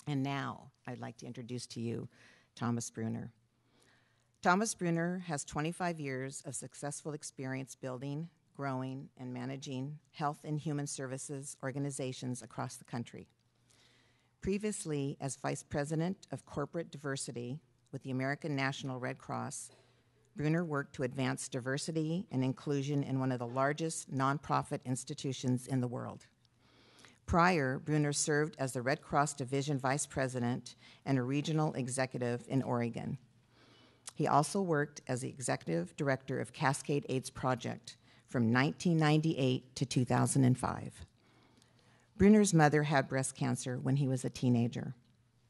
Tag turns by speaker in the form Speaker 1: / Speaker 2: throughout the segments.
Speaker 1: And now I'd like to introduce to you Thomas Brunner. Thomas Brunner has 25 years of successful experience building, growing, and managing health and human services organizations across the country. Previously, as Vice President of Corporate Diversity with the American National Red Cross, Brunner worked to advance diversity and inclusion in one of the largest nonprofit institutions in the world. Prior, Brunner served as the Red Cross Division Vice President and a regional executive in Oregon. He also worked as the Executive Director of Cascade AIDS Project from 1998 to 2005. Brunner's mother had breast cancer when he was a teenager,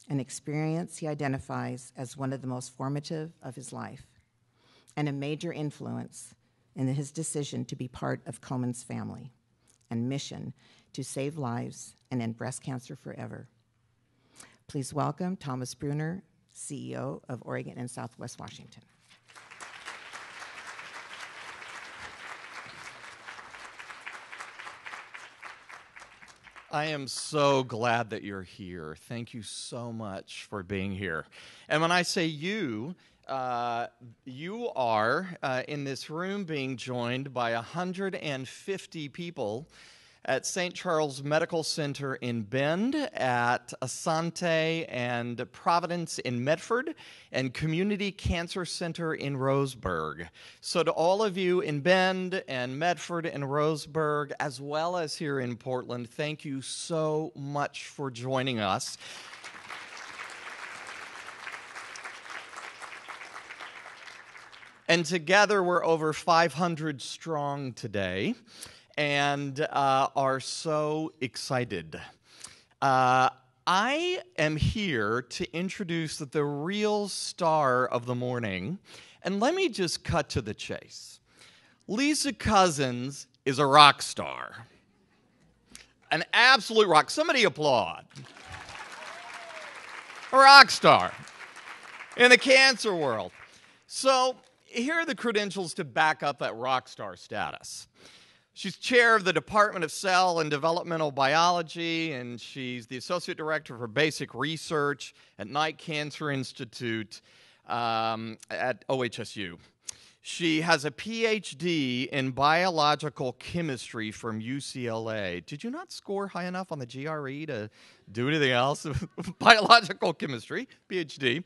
Speaker 1: an experience he identifies as one of the most formative of his life and a major influence in his decision to be part of Coussens' family and mission to save lives and end breast cancer forever. Please welcome Thomas Brunner, CEO of Oregon and Southwest Washington.
Speaker 2: I am so glad that you're here. Thank you so much for being here. And when I say you, you are in this room being joined by 150 people at St. Charles Medical Center in Bend, at Asante and Providence in Medford, and Community Cancer Center in Roseburg. So to all of you in Bend and Medford and Roseburg, as well as here in Portland, thank you so much for joining us. And together we're over 500 strong today, and are so excited. I am here to introduce the real star of the morning, and let me just cut to the chase. Lisa Coussens is a rock star, an absolute rock. Somebody applaud. A rock star in the cancer world. So here are the credentials to back up that rock star status. She's chair of the Department of Cell and Developmental Biology, and she's the associate director for basic research at Knight Cancer Institute at OHSU. She has a PhD in biological chemistry from UCLA. Did you not score high enough on the GRE to do anything else? Biological chemistry, PhD.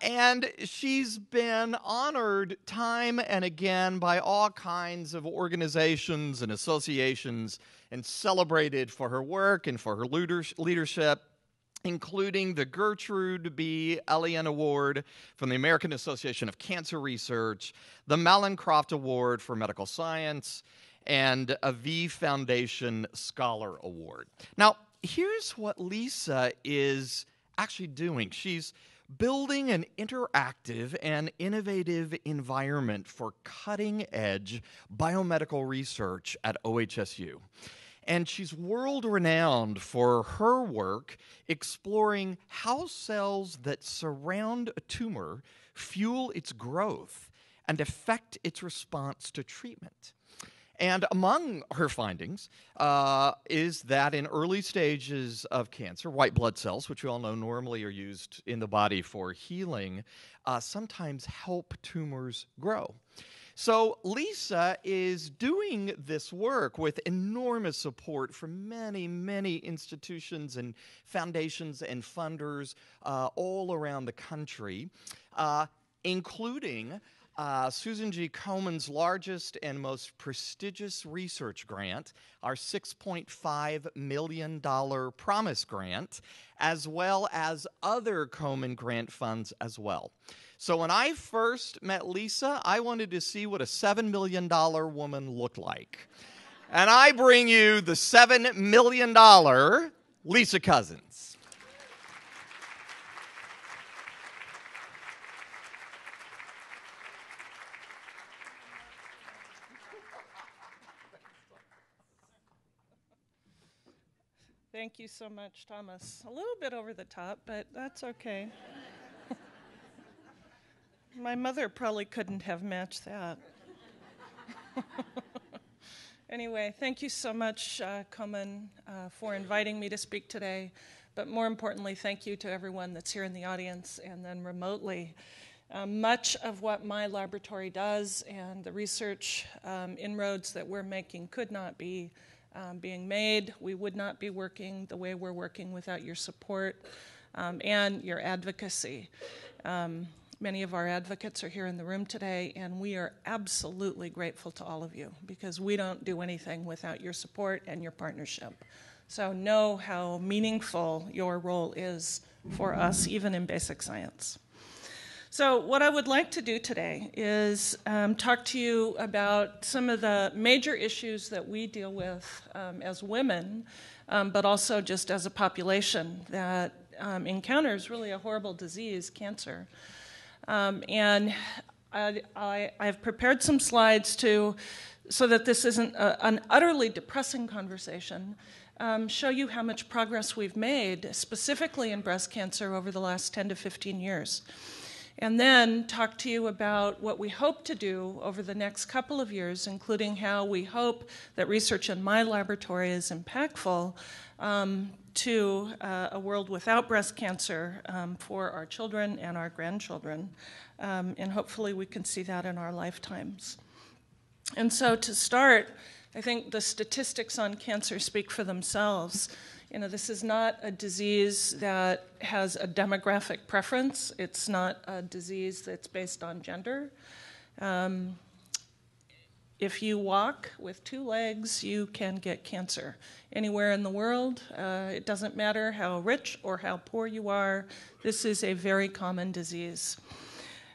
Speaker 2: And she's been honored time and again by all kinds of organizations and associations and celebrated for her work and for her leadership, including the Gertrude B. Elian Award from the American Association of Cancer Research, the Mallincroft Award for Medical Science, and a V Foundation Scholar Award. Now, here's what Lisa is actually doing. She's building an interactive and innovative environment for cutting-edge biomedical research at OHSU. And she's world-renowned for her work exploring how cells that surround a tumor fuel its growth and affect its response to treatment. And among her findings is that in early stages of cancer, white blood cells, which we all know normally are used in the body for healing, sometimes help tumors grow. So Lisa is doing this work with enormous support from many, many institutions and foundations and funders all around the country, including Susan G. Komen's largest and most prestigious research grant, our $6.5 million Promise Grant, as well as other Komen grant funds as well. So when I first met Lisa, I wanted to see what a $7 million woman looked like. And I bring you the $7 million Lisa Coussens.
Speaker 3: Thank you so much, Thomas. A little bit over the top, but that's okay. My mother probably couldn't have matched that. Anyway, thank you so much, Komen, for inviting me to speak today. but more importantly, thank you to everyone that's here in the audience and then remotely. Much of what my laboratory does and the research inroads that we're making could not be being made. We would not be working the way we're working without your support and your advocacy. Many of our advocates are here in the room today, and we are absolutely grateful to all of you because we don't do anything without your support and your partnership. So know how meaningful your role is for us, even in basic science. So what I would like to do today is talk to you about some of the major issues that we deal with as women, but also just as a population that encounters really a horrible disease, cancer. And I've prepared some slides so that this isn't an utterly depressing conversation, show you how much progress we've made, specifically in breast cancer over the last 10 to 15 years. And then talk to you about what we hope to do over the next couple of years, including how we hope that research in my laboratory is impactful to a world without breast cancer for our children and our grandchildren. And hopefully we can see that in our lifetimes. And so to start, I think the statistics on cancer speak for themselves. You know, this is not a disease that has a demographic preference. It's not a disease that's based on gender. If you walk with 2 legs, you can get cancer. Anywhere in the world, it doesn't matter how rich or how poor you are, this is a very common disease.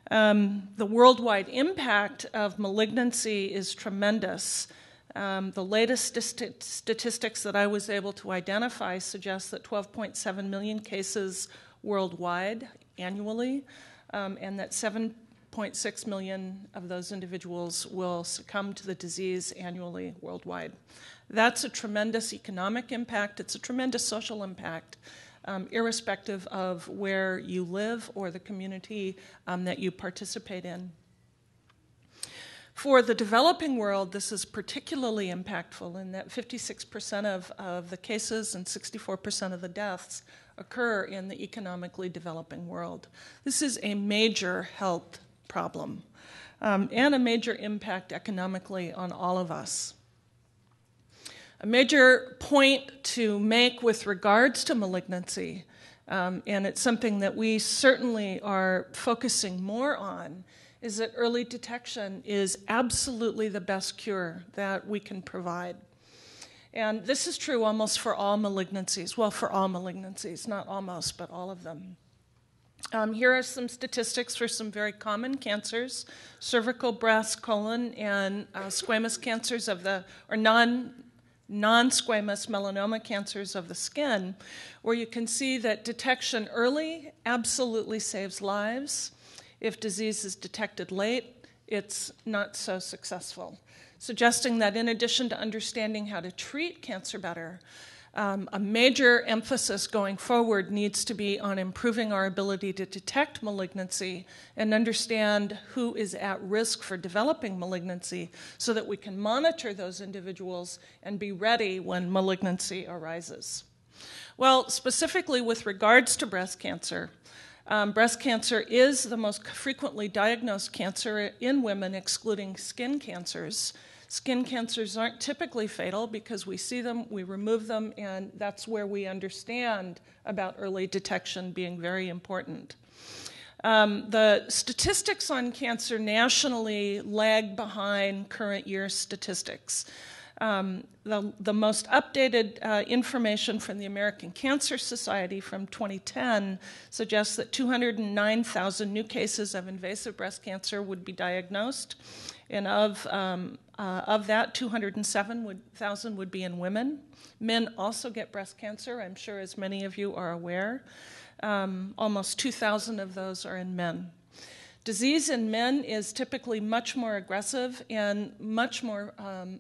Speaker 3: The worldwide impact of malignancy is tremendous. The latest statistics that I was able to identify suggest that 12.7 million cases worldwide annually, and that 7.6 million of those individuals will succumb to the disease annually worldwide. That's a tremendous economic impact. It's a tremendous social impact, irrespective of where you live or the community that you participate in. For the developing world, this is particularly impactful in that 56% of the cases and 64% of the deaths occur in the economically developing world. This is a major health problem and a major impact economically on all of us. A major point to make with regards to malignancy, and it's something that we certainly are focusing more on, is that early detection is absolutely the best cure that we can provide. And this is true almost for all malignancies. Well, for all malignancies, not almost, but all of them. Here are some statistics for some very common cancers: cervical, breast, colon, and squamous cancers of the, or non-squamous melanoma cancers of the skin, where you can see that detection early absolutely saves lives. If disease is detected late, it's not so successful, suggesting that in addition to understanding how to treat cancer better, a major emphasis going forward needs to be on improving our ability to detect malignancy and understand who is at risk for developing malignancy so that we can monitor those individuals and be ready when malignancy arises. Well, specifically with regards to breast cancer is the most frequently diagnosed cancer in women, excluding skin cancers. Skin cancers aren't typically fatal because we see them, we remove them, and that's where we understand about early detection being very important. The statistics on cancer nationally lag behind current year statistics. The most updated information from the American Cancer Society from 2010 suggests that 209,000 new cases of invasive breast cancer would be diagnosed, and of that, 207,000 would be in women. Men also get breast cancer, I'm sure as many of you are aware. Almost 2,000 of those are in men. Disease in men is typically much more aggressive and much more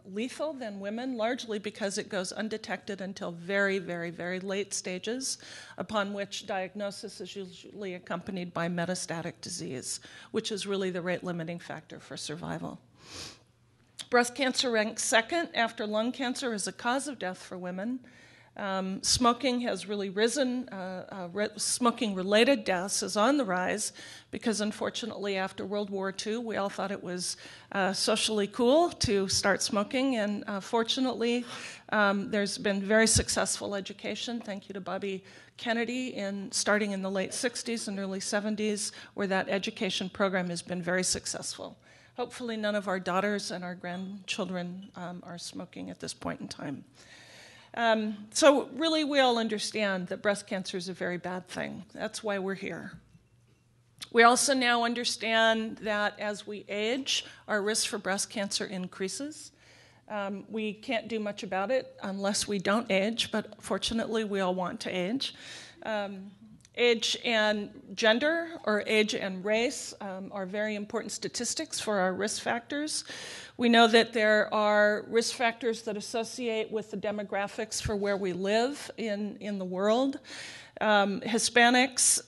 Speaker 3: lethal than women, largely because it goes undetected until very, very, very late stages, upon which diagnosis is usually accompanied by metastatic disease, which is really the rate-limiting factor for survival. Breast cancer ranks second after lung cancer as a cause of death for women. Smoking has really risen. Smoking-related deaths is on the rise because, unfortunately, after World War II, we all thought it was socially cool to start smoking. And fortunately, there's been very successful education, thank you to Bobby Kennedy, starting in the late 60s and early 70s, where that education program has been very successful. Hopefully, none of our daughters and our grandchildren are smoking at this point in time. So really, we all understand that breast cancer is a very bad thing. That's why we're here. We also now understand that as we age, our risk for breast cancer increases. We can't do much about it unless we don't age, but fortunately, we all want to age. Age and gender, or age and race, are very important statistics for our risk factors. We know that there are risk factors that associate with the demographics for where we live in the world. Hispanics,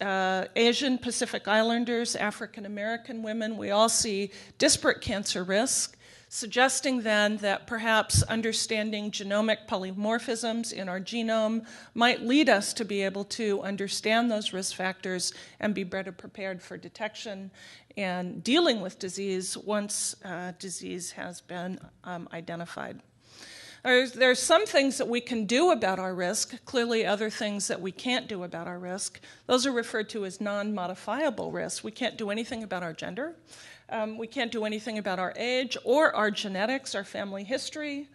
Speaker 3: Asian Pacific Islanders, African American women, we all see disparate cancer risk, suggesting then that perhaps understanding genomic polymorphisms in our genome might lead us to be able to understand those risk factors and be better prepared for detection and dealing with disease once disease has been identified. There's some things that we can do about our risk, clearly other things that we can't do about our risk. Those are referred to as non-modifiable risks. We can't do anything about our gender. We can't do anything about our age or our genetics, our family history.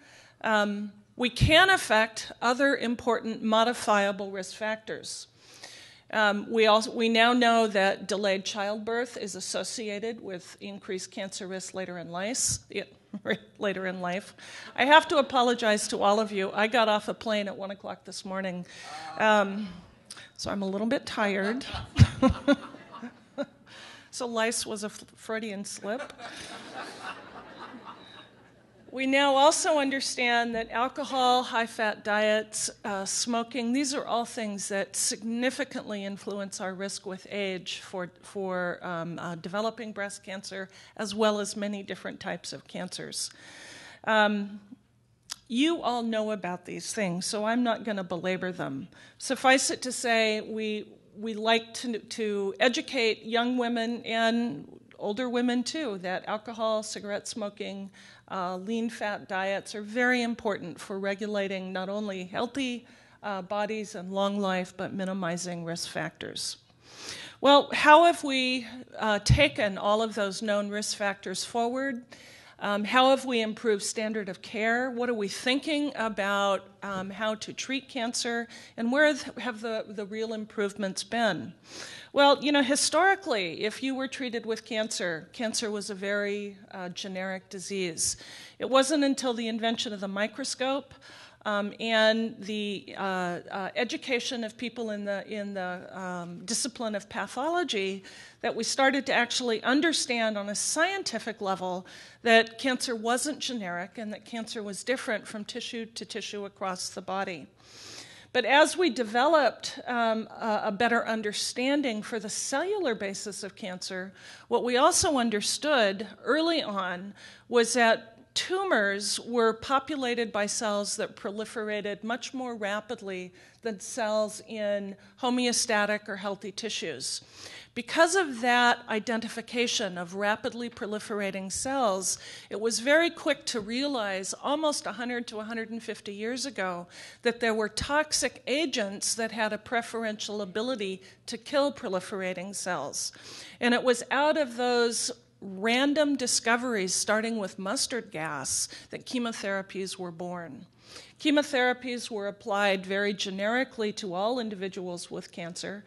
Speaker 3: We can affect other important modifiable risk factors. We now know that delayed childbirth is associated with increased cancer risk later in life. I have to apologize to all of you. I got off a plane at 1 o'clock this morning, so I'm a little bit tired. So lice was a Freudian slip. We now also understand that alcohol, high-fat diets, smoking, these are all things that significantly influence our risk with age for developing breast cancer, as well as many different types of cancers. You all know about these things, so I'm not going to belabor them. Suffice it to say, we like to educate young women and older women too that alcohol, cigarette smoking, lean fat diets are very important for regulating not only healthy bodies and long life, but minimizing risk factors. Well, how have we taken all of those known risk factors forward? How have we improved standard of care? What are we thinking about how to treat cancer? And where have the real improvements been? Well, historically, if you were treated with cancer, cancer was a very generic disease. It wasn't until the invention of the microscope and the education of people in the discipline of pathology that we started to actually understand on a scientific level that cancer wasn't generic and that cancer was different from tissue to tissue across the body. But as we developed a better understanding for the cellular basis of cancer, what we also understood early on was that tumors were populated by cells that proliferated much more rapidly than cells in homeostatic or healthy tissues. Because of that identification of rapidly proliferating cells, it was very quick to realize almost 100 to 150 years ago that there were toxic agents that had a preferential ability to kill proliferating cells. And it was out of those random discoveries, starting with mustard gas, that chemotherapies were born. Chemotherapies were applied very generically to all individuals with cancer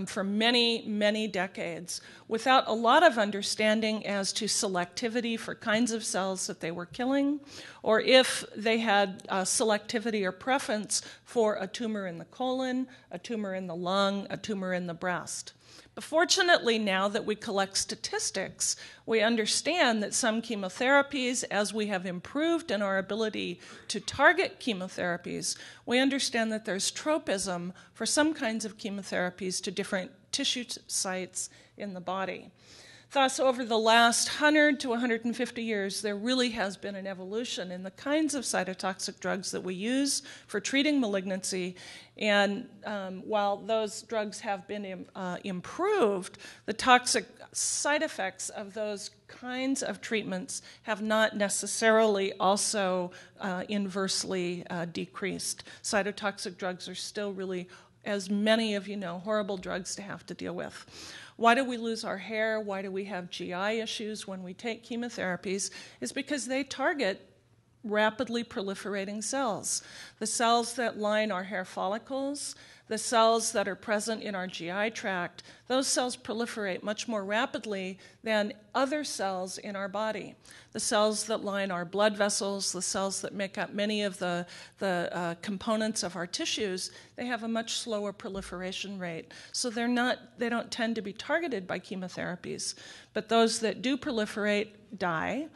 Speaker 3: for many, many decades, without a lot of understanding as to selectivity for kinds of cells that they were killing, or if they had selectivity or preference for a tumor in the colon, a tumor in the lung, a tumor in the breast. But fortunately, now that we collect statistics, we understand that some chemotherapies, as we have improved in our ability to target chemotherapies, we understand that there's tropism for some kinds of chemotherapies to different tissue sites in the body. Thus, over the last 100 to 150 years, there really has been an evolution in the kinds of cytotoxic drugs that we use for treating malignancy. And while those drugs have been improved, the toxic side effects of those kinds of treatments have not necessarily also inversely decreased. Cytotoxic drugs are still really, as many of you know, horrible drugs to have to deal with. Why do we lose our hair? Why do we have GI issues when we take chemotherapies? Is because they target rapidly proliferating cells. The cells that line our hair follicles, the cells that are present in our GI tract, those cells proliferate much more rapidly than other cells in our body. The cells that line our blood vessels, the cells that make up many of the components of our tissues, they have a much slower proliferation rate. So they don't tend to be targeted by chemotherapies. But those that do proliferate die,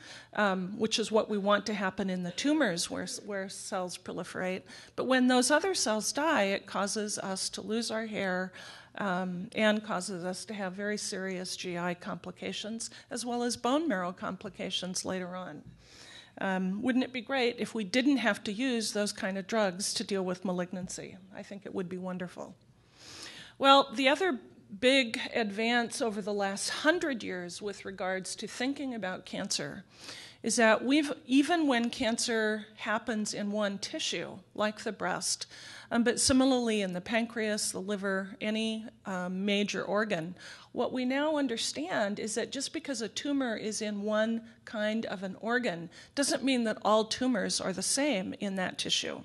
Speaker 3: which is what we want to happen in the tumors where cells proliferate. But when those other cells die, it causes us to lose our hair and causes us to have very serious GI complications, as well as bone marrow complications later on. Wouldn't it be great if we didn't have to use those kind of drugs to deal with malignancy? I think it would be wonderful. Well, the other big advance over the last 100 years with regards to thinking about cancer is that even when cancer happens in one tissue, like the breast, but similarly in the pancreas, the liver, any major organ, what we now understand is that just because a tumor is in one kind of an organ doesn't mean that all tumors are the same in that tissue.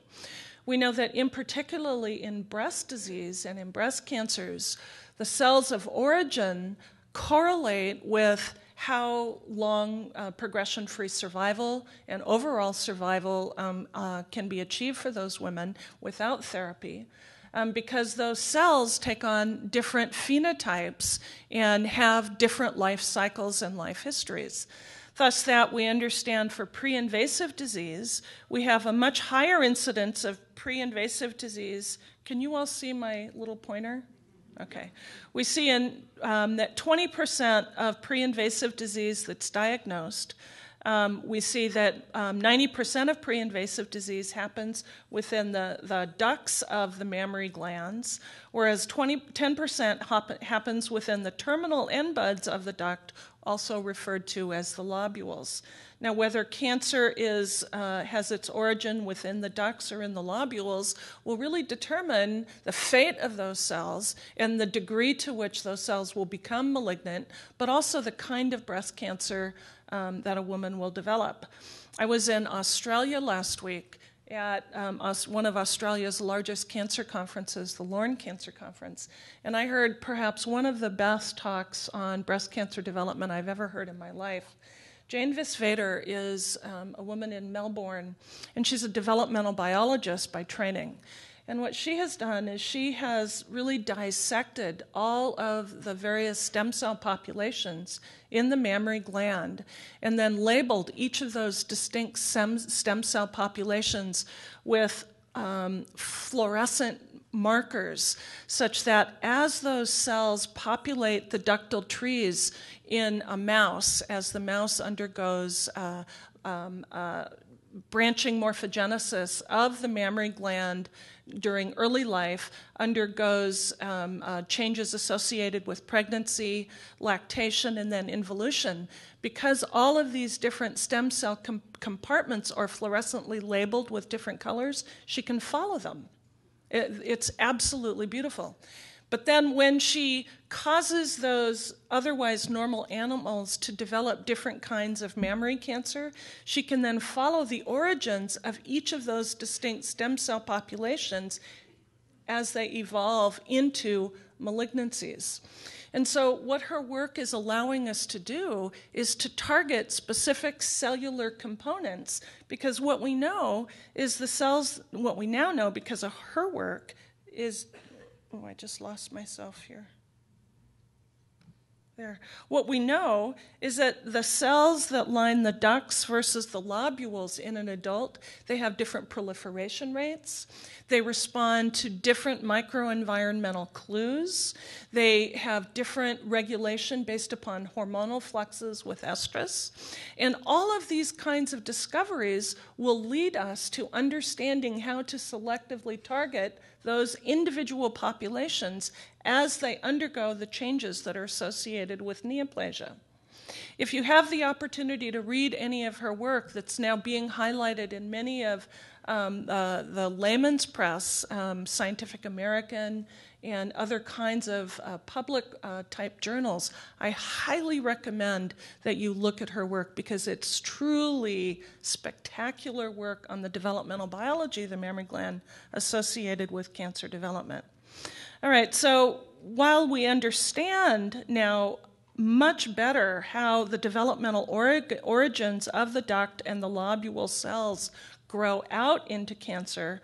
Speaker 3: We know that particularly in breast disease and in breast cancers, the cells of origin correlate with how long progression-free survival and overall survival can be achieved for those women without therapy, because those cells take on different phenotypes and have different life cycles and life histories. Thus, that we understand for pre-invasive disease, we have a much higher incidence of pre-invasive disease. Can you all see my little pointer? Okay. We see that 20% of pre-invasive disease that's diagnosed, we see that 90% of pre-invasive disease happens within the ducts of the mammary glands, whereas 10% happens within the terminal end buds of the duct, also referred to as the lobules. Now, whether cancer has its origin within the ducts or in the lobules will really determine the fate of those cells and the degree to which those cells will become malignant, but also the kind of breast cancer that a woman will develop. I was in Australia last week at one of Australia's largest cancer conferences, the Lorne Cancer Conference, and I heard perhaps one of the best talks on breast cancer development I've ever heard in my life. Jane Visvader is a woman in Melbourne, and she's a developmental biologist by training. And what she has done is she has really dissected all of the various stem cell populations in the mammary gland and then labeled each of those distinct stem cell populations with fluorescent markers, such that as those cells populate the ductal trees in a mouse, as the mouse undergoes branching morphogenesis of the mammary gland during early life, undergoes changes associated with pregnancy, lactation, and then involution. Because all of these different stem cell compartments are fluorescently labeled with different colors, she can follow them. It's absolutely beautiful. But then when she causes those otherwise normal animals to develop different kinds of mammary cancer, she can then follow the origins of each of those distinct stem cell populations as they evolve into malignancies. And so what her work is allowing us to do is to target specific cellular components, because what we know is the cells, what we now know because of her work is, oh, I just lost myself here. there. What we know is that the cells that line the ducts versus the lobules in an adult, they have different proliferation rates. They respond to different microenvironmental clues. They have different regulation based upon hormonal fluxes with estrus. And all of these kinds of discoveries will lead us to understanding how to selectively target those individual populations as they undergo the changes that are associated with neoplasia. If you have the opportunity to read any of her work that's now being highlighted in many of the layman's press, Scientific American, and other kinds of public type journals, I highly recommend that you look at her work because it's truly spectacular work on the developmental biology of the mammary gland associated with cancer development. All right, so while we understand now much better how the developmental origins of the duct and the lobule cells grow out into cancer,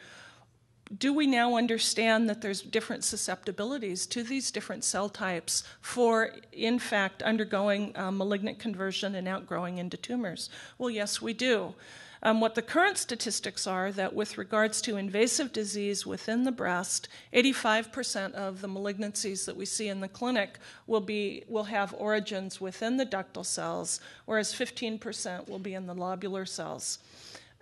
Speaker 3: do we now understand that there's different susceptibilities to these different cell types for, in fact, undergoing malignant conversion and outgrowing into tumors? Well, yes, we do. What the current statistics are that with regards to invasive disease within the breast, 85% of the malignancies that we see in the clinic will have origins within the ductal cells, whereas 15% will be in the lobular cells.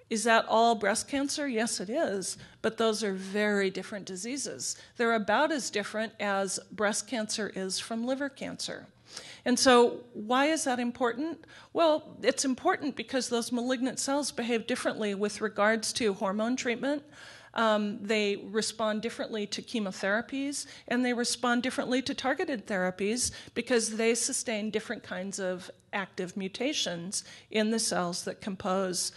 Speaker 3: Is that all breast cancer? Yes, it is, but those are very different diseases. They're about as different as breast cancer is from liver cancer. And so why is that important? Well, it's important because those malignant cells behave differently with regards to hormone treatment. They respond differently to chemotherapies, and they respond differently to targeted therapies because they sustain different kinds of active mutations in the cells that compose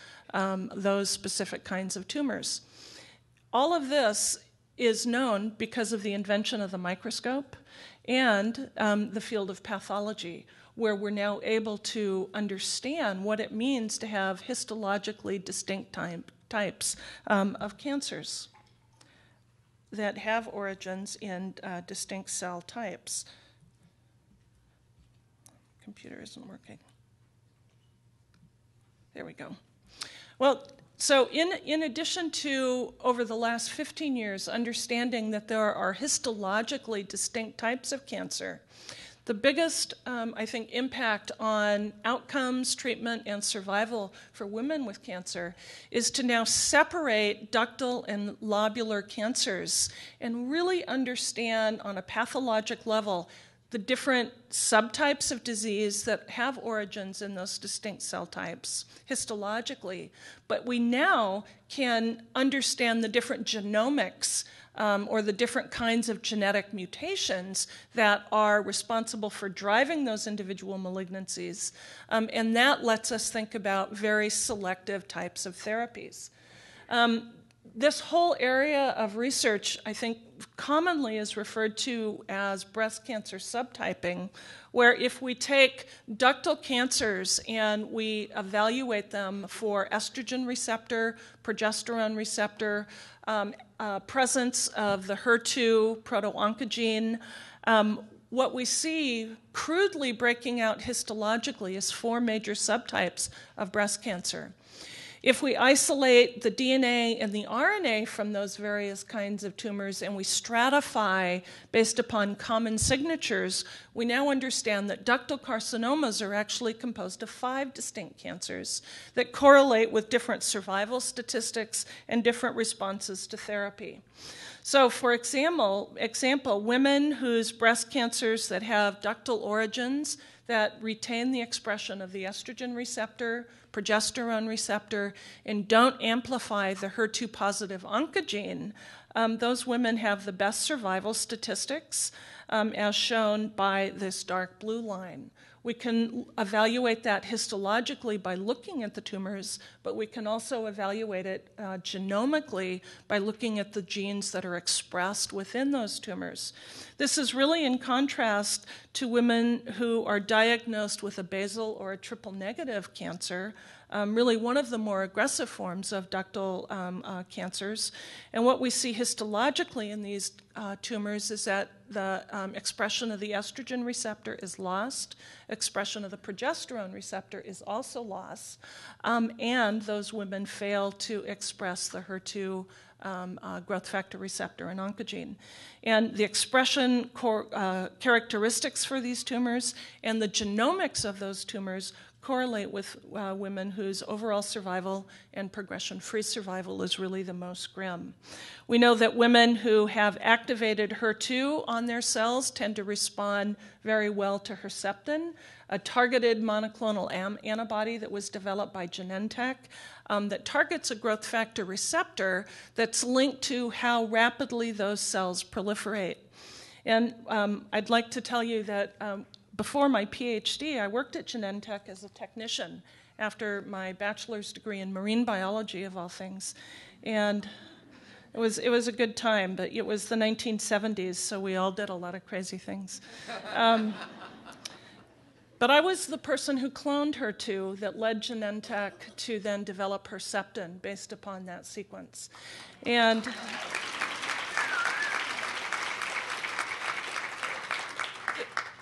Speaker 3: those specific kinds of tumors. All of this is known because of the invention of the microscope and the field of pathology, where we're now able to understand what it means to have histologically distinct types of cancers that have origins in distinct cell types. Computer isn't working. There we go. Well, so in addition to, over the last 15 years, understanding that there are histologically distinct types of cancer, the biggest, I think, impact on outcomes, treatment, and survival for women with cancer is to now separate ductal and lobular cancers and really understand on a pathologic level the different subtypes of disease that have origins in those distinct cell types histologically. But we now can understand the different genomics or the different kinds of genetic mutations that are responsible for driving those individual malignancies. And that lets us think about very selective types of therapies. This whole area of research, I think, commonly is referred to as breast cancer subtyping, where if we take ductal cancers and we evaluate them for estrogen receptor, progesterone receptor, presence of the HER2 proto-oncogene, what we see crudely breaking out histologically is 4 major subtypes of breast cancer. If we isolate the DNA and the RNA from those various kinds of tumors and we stratify based upon common signatures, we now understand that ductal carcinomas are actually composed of 5 distinct cancers that correlate with different survival statistics and different responses to therapy. So, for example, women whose breast cancers that have ductal origins that retain the expression of the estrogen receptor, progesterone receptor, and don't amplify the HER2 positive oncogene, those women have the best survival statistics, as shown by this dark blue line. We can evaluate that histologically by looking at the tumors, but we can also evaluate it genomically by looking at the genes that are expressed within those tumors. This is really in contrast to women who are diagnosed with a basal or a triple negative cancer, really one of the more aggressive forms of ductal cancers. And what we see histologically in these tumors is that the expression of the estrogen receptor is lost, expression of the progesterone receptor is also lost, and those women fail to express the HER2 growth factor receptor and oncogene. And the expression characteristics for these tumors and the genomics of those tumors correlate with women whose overall survival and progression-free survival is really the most grim. We know that women who have activated HER2 on their cells tend to respond very well to Herceptin, a targeted monoclonal antibody that was developed by Genentech that targets a growth factor receptor that's linked to how rapidly those cells proliferate. And I'd like to tell you that before my PhD, I worked at Genentech as a technician after my bachelor's degree in marine biology, of all things. And it was a good time, but it was the 1970s, so we all did a lot of crazy things. But I was the person who cloned HER2 that led Genentech to then develop Herceptin based upon that sequence. And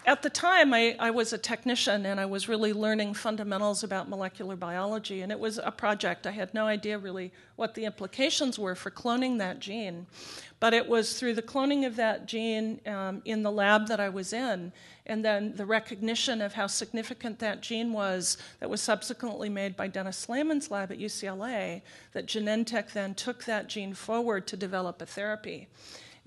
Speaker 3: at the time, I was a technician, and I was really learning fundamentals about molecular biology, and it was a project. I had no idea really what the implications were for cloning that gene, but it was through the cloning of that gene in the lab that I was in, and then the recognition of how significant that gene was that was subsequently made by Dennis Slayman's lab at UCLA, that Genentech then took that gene forward to develop a therapy.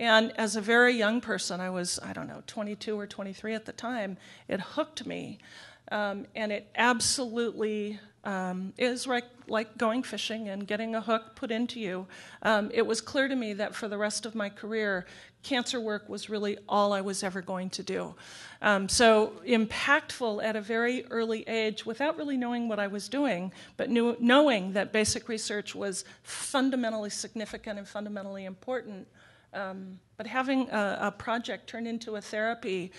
Speaker 3: And as a very young person, I was, 22 or 23 at the time, it hooked me. And it absolutely is like going fishing and getting a hook put into you. It was clear to me that for the rest of my career, cancer work was really all I was ever going to do. So impactful at a very early age without really knowing what I was doing, but knowing that basic research was fundamentally significant and fundamentally important. But having a project turn into a therapy,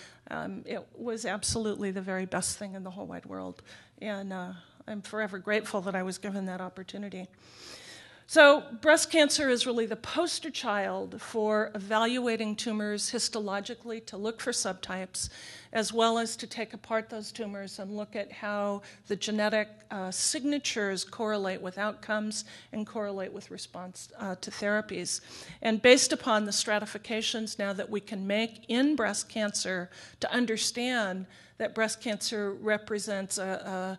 Speaker 3: it was absolutely the very best thing in the whole wide world. And I'm forever grateful that I was given that opportunity. So breast cancer is really the poster child for evaluating tumors histologically to look for subtypes, as well as to take apart those tumors and look at how the genetic signatures correlate with outcomes and correlate with response to therapies. And based upon the stratifications now that we can make in breast cancer to understand that breast cancer represents a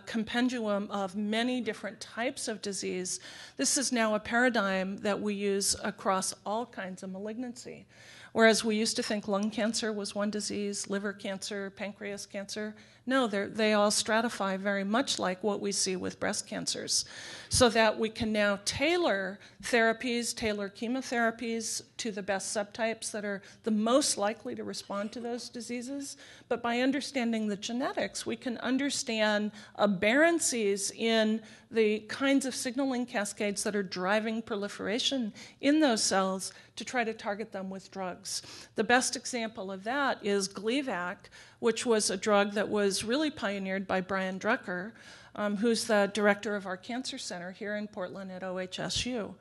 Speaker 3: compendium of many different types of disease, this is now a paradigm that we use across all kinds of malignancy. Whereas we used to think lung cancer was one disease, liver cancer, pancreas cancer. No, they all stratify very much like what we see with breast cancers, so that we can now tailor therapies, tailor chemotherapies to the best subtypes that are the most likely to respond to those diseases. But by understanding the genetics, we can understand aberrancies in the kinds of signaling cascades that are driving proliferation in those cells to try to target them with drugs. The best example of that is Gleevec, which was a drug that was really pioneered by Brian Drucker, who's the director of our cancer center here in Portland at OHSU.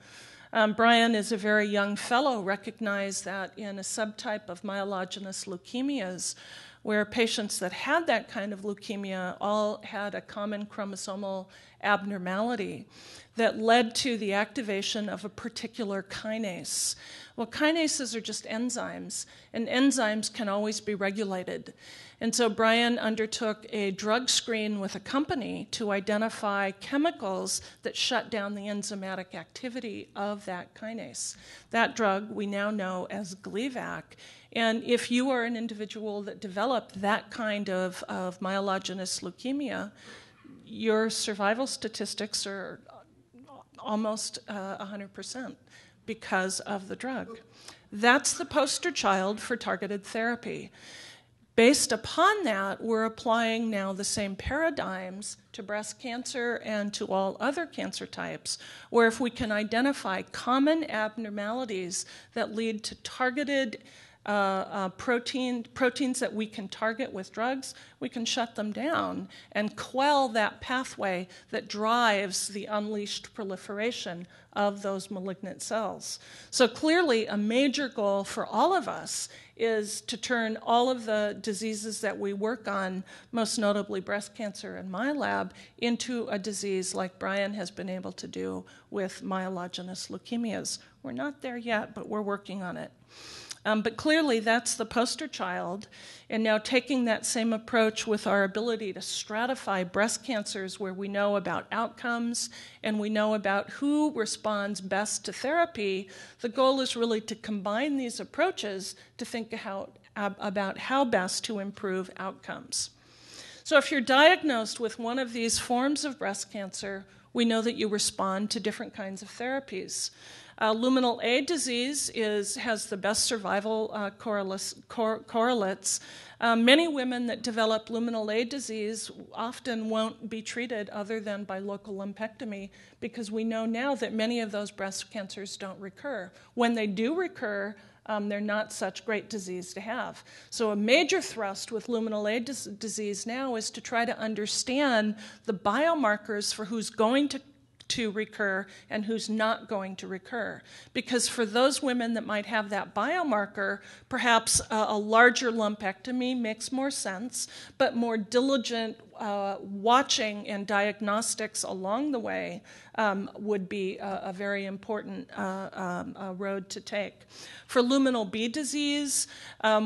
Speaker 3: Brian is a very young fellow, recognized that in a subtype of myelogenous leukemias, where patients that had that kind of leukemia all had a common chromosomal abnormality that led to the activation of a particular kinase. Well, kinases are just enzymes, and enzymes can always be regulated. And so Brian undertook a drug screen with a company to identify chemicals that shut down the enzymatic activity of that kinase. That drug we now know as Gleevec. And if you are an individual that developed that kind of myelogenous leukemia, your survival statistics are almost 100% because of the drug. That's the poster child for targeted therapy. Based upon that, we're applying now the same paradigms to breast cancer and to all other cancer types, where if we can identify common abnormalities that lead to targeted proteins that we can target with drugs, we can shut them down and quell that pathway that drives the unleashed proliferation of those malignant cells. So clearly, a major goal for all of us is to turn all of the diseases that we work on, most notably breast cancer in my lab, into a disease like Brian has been able to do with myelogenous leukemias. We're not there yet, but we're working on it. But clearly, that's the poster child. And now taking that same approach with our ability to stratify breast cancers where we know about outcomes and we know about who responds best to therapy, the goal is really to combine these approaches to think about how best to improve outcomes. So if you're diagnosed with one of these forms of breast cancer, we know that you respond to different kinds of therapies. Luminal A disease has the best survival correlates. Many women that develop luminal A disease often won't be treated other than by local lumpectomy because we know now that many of those breast cancers don't recur. When they do recur, they're not such great disease to have. So a major thrust with luminal A disease now is to try to understand the biomarkers for who's going to recur and who's not going to recur. Because for those women that might have that biomarker, perhaps a larger lumpectomy makes more sense, but more diligent watching and diagnostics along the way would be a very important road to take. For luminal B disease,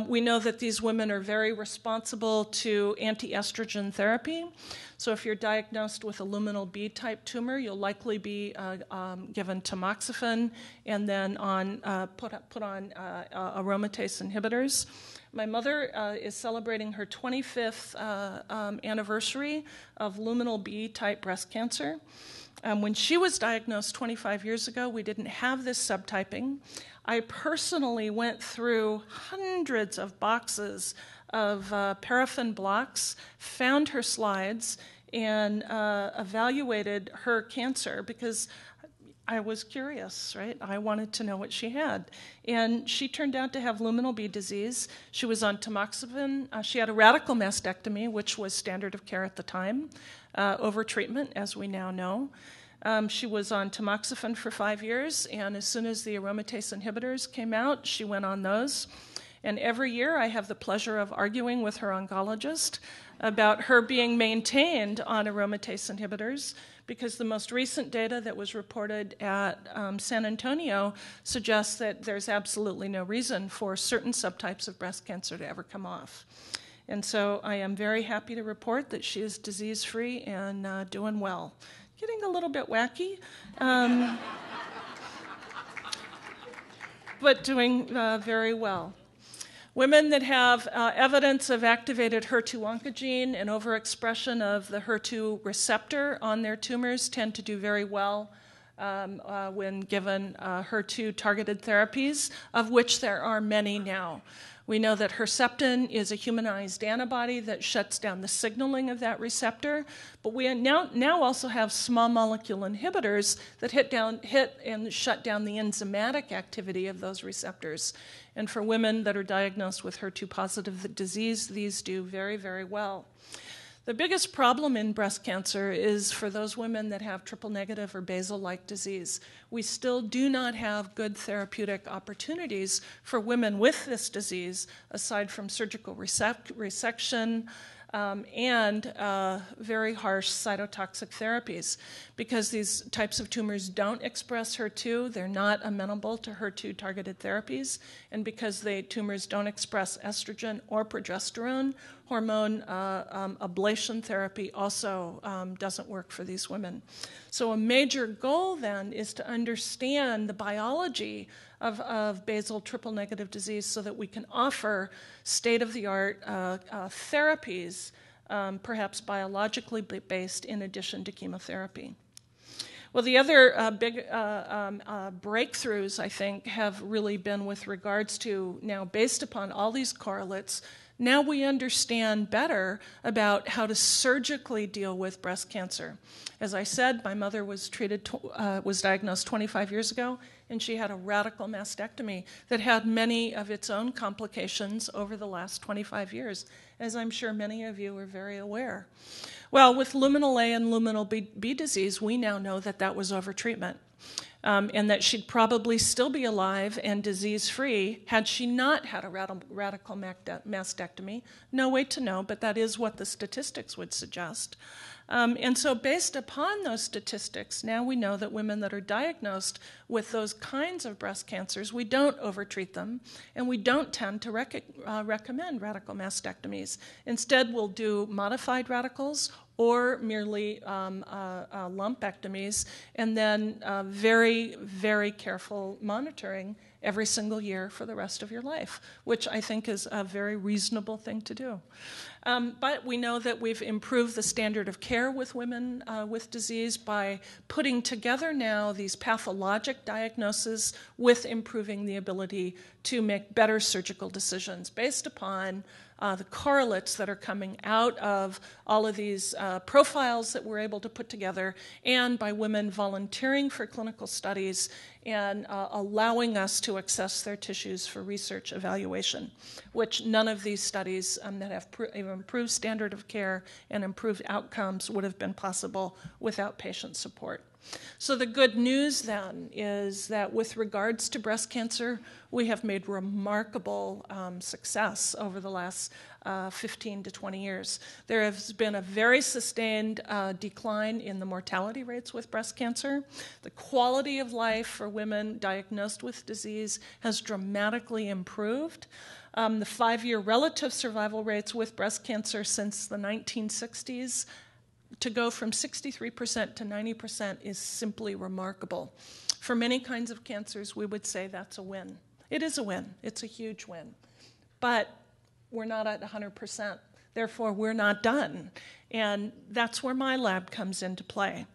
Speaker 3: we know that these women are very responsible to anti-estrogen therapy. So if you're diagnosed with a luminal B type tumor, you'll likely be given tamoxifen and then put on aromatase inhibitors. My mother is celebrating her 25th anniversary of luminal B type breast cancer. When she was diagnosed 25 years ago, we didn't have this subtyping. I personally went through hundreds of boxes of paraffin blocks, found her slides, and evaluated her cancer because I was curious, right? I wanted to know what she had. And she turned out to have luminal B disease. She was on tamoxifen. She had a radical mastectomy, which was standard of care at the time, over treatment, as we now know. She was on tamoxifen for 5 years, and as soon as the aromatase inhibitors came out, she went on those. And every year I have the pleasure of arguing with her oncologist about her being maintained on aromatase inhibitors because the most recent data that was reported at San Antonio suggests that there's absolutely no reason for certain subtypes of breast cancer to ever come off. And so I am very happy to report that she is disease-free and doing well. Getting a little bit wacky, but doing very well. Women that have evidence of activated HER2 oncogene and overexpression of the HER2 receptor on their tumors tend to do very well when given HER2-targeted therapies, of which there are many now. We know that Herceptin is a humanized antibody that shuts down the signaling of that receptor, but we now also have small molecule inhibitors that hit and shut down the enzymatic activity of those receptors. And for women that are diagnosed with HER2-positive disease, these do very, very well. The biggest problem in breast cancer is for those women that have triple-negative or basal-like disease. We still do not have good therapeutic opportunities for women with this disease, aside from surgical resection and very harsh cytotoxic therapies. Because these types of tumors don't express HER2, they're not amenable to HER2-targeted therapies, and because the tumors don't express estrogen or progesterone, hormone ablation therapy also doesn't work for these women. So a major goal then is to understand the biology of basal triple-negative disease so that we can offer state-of-the-art therapies, perhaps biologically based in addition to chemotherapy. Well, the other big breakthroughs, I think, have really been with regards to now, based upon all these correlates, Now we understand better about how to surgically deal with breast cancer. As I said, my mother was diagnosed 25 years ago, and she had a radical mastectomy that had many of its own complications over the last 25 years, as I'm sure many of you are very aware. Well, with luminal A and luminal B disease, we now know that that was overtreatment. And that she'd probably still be alive and disease-free had she not had a radical mastectomy. No way to know, but that is what the statistics would suggest. And so based upon those statistics, now we know that women that are diagnosed with those kinds of breast cancers, we don't overtreat them, and we don't tend to recommend radical mastectomies. Instead, we'll do modified radicals or merely lumpectomies, and then very, very careful monitoring every single year for the rest of your life, which I think is a very reasonable thing to do. But we know that we've improved the standard of care with women with disease by putting together now these pathologic diagnoses with improving the ability to make better surgical decisions based upon the correlates that are coming out of all of these profiles that we're able to put together, and by women volunteering for clinical studies and allowing us to access their tissues for research evaluation, which none of these studies that have improved standard of care and improved outcomes would have been possible without patient support. So the good news then is that with regards to breast cancer, we have made remarkable success over the last 15 to 20 years. There has been a very sustained decline in the mortality rates with breast cancer. The quality of life for women diagnosed with disease has dramatically improved. The 5-year relative survival rates with breast cancer since the 1960s to go from 63% to 90% is simply remarkable. For many kinds of cancers, we would say that's a win. It is a win. It's a huge win. But we're not at 100%. Therefore, we're not done. And that's where my lab comes into play.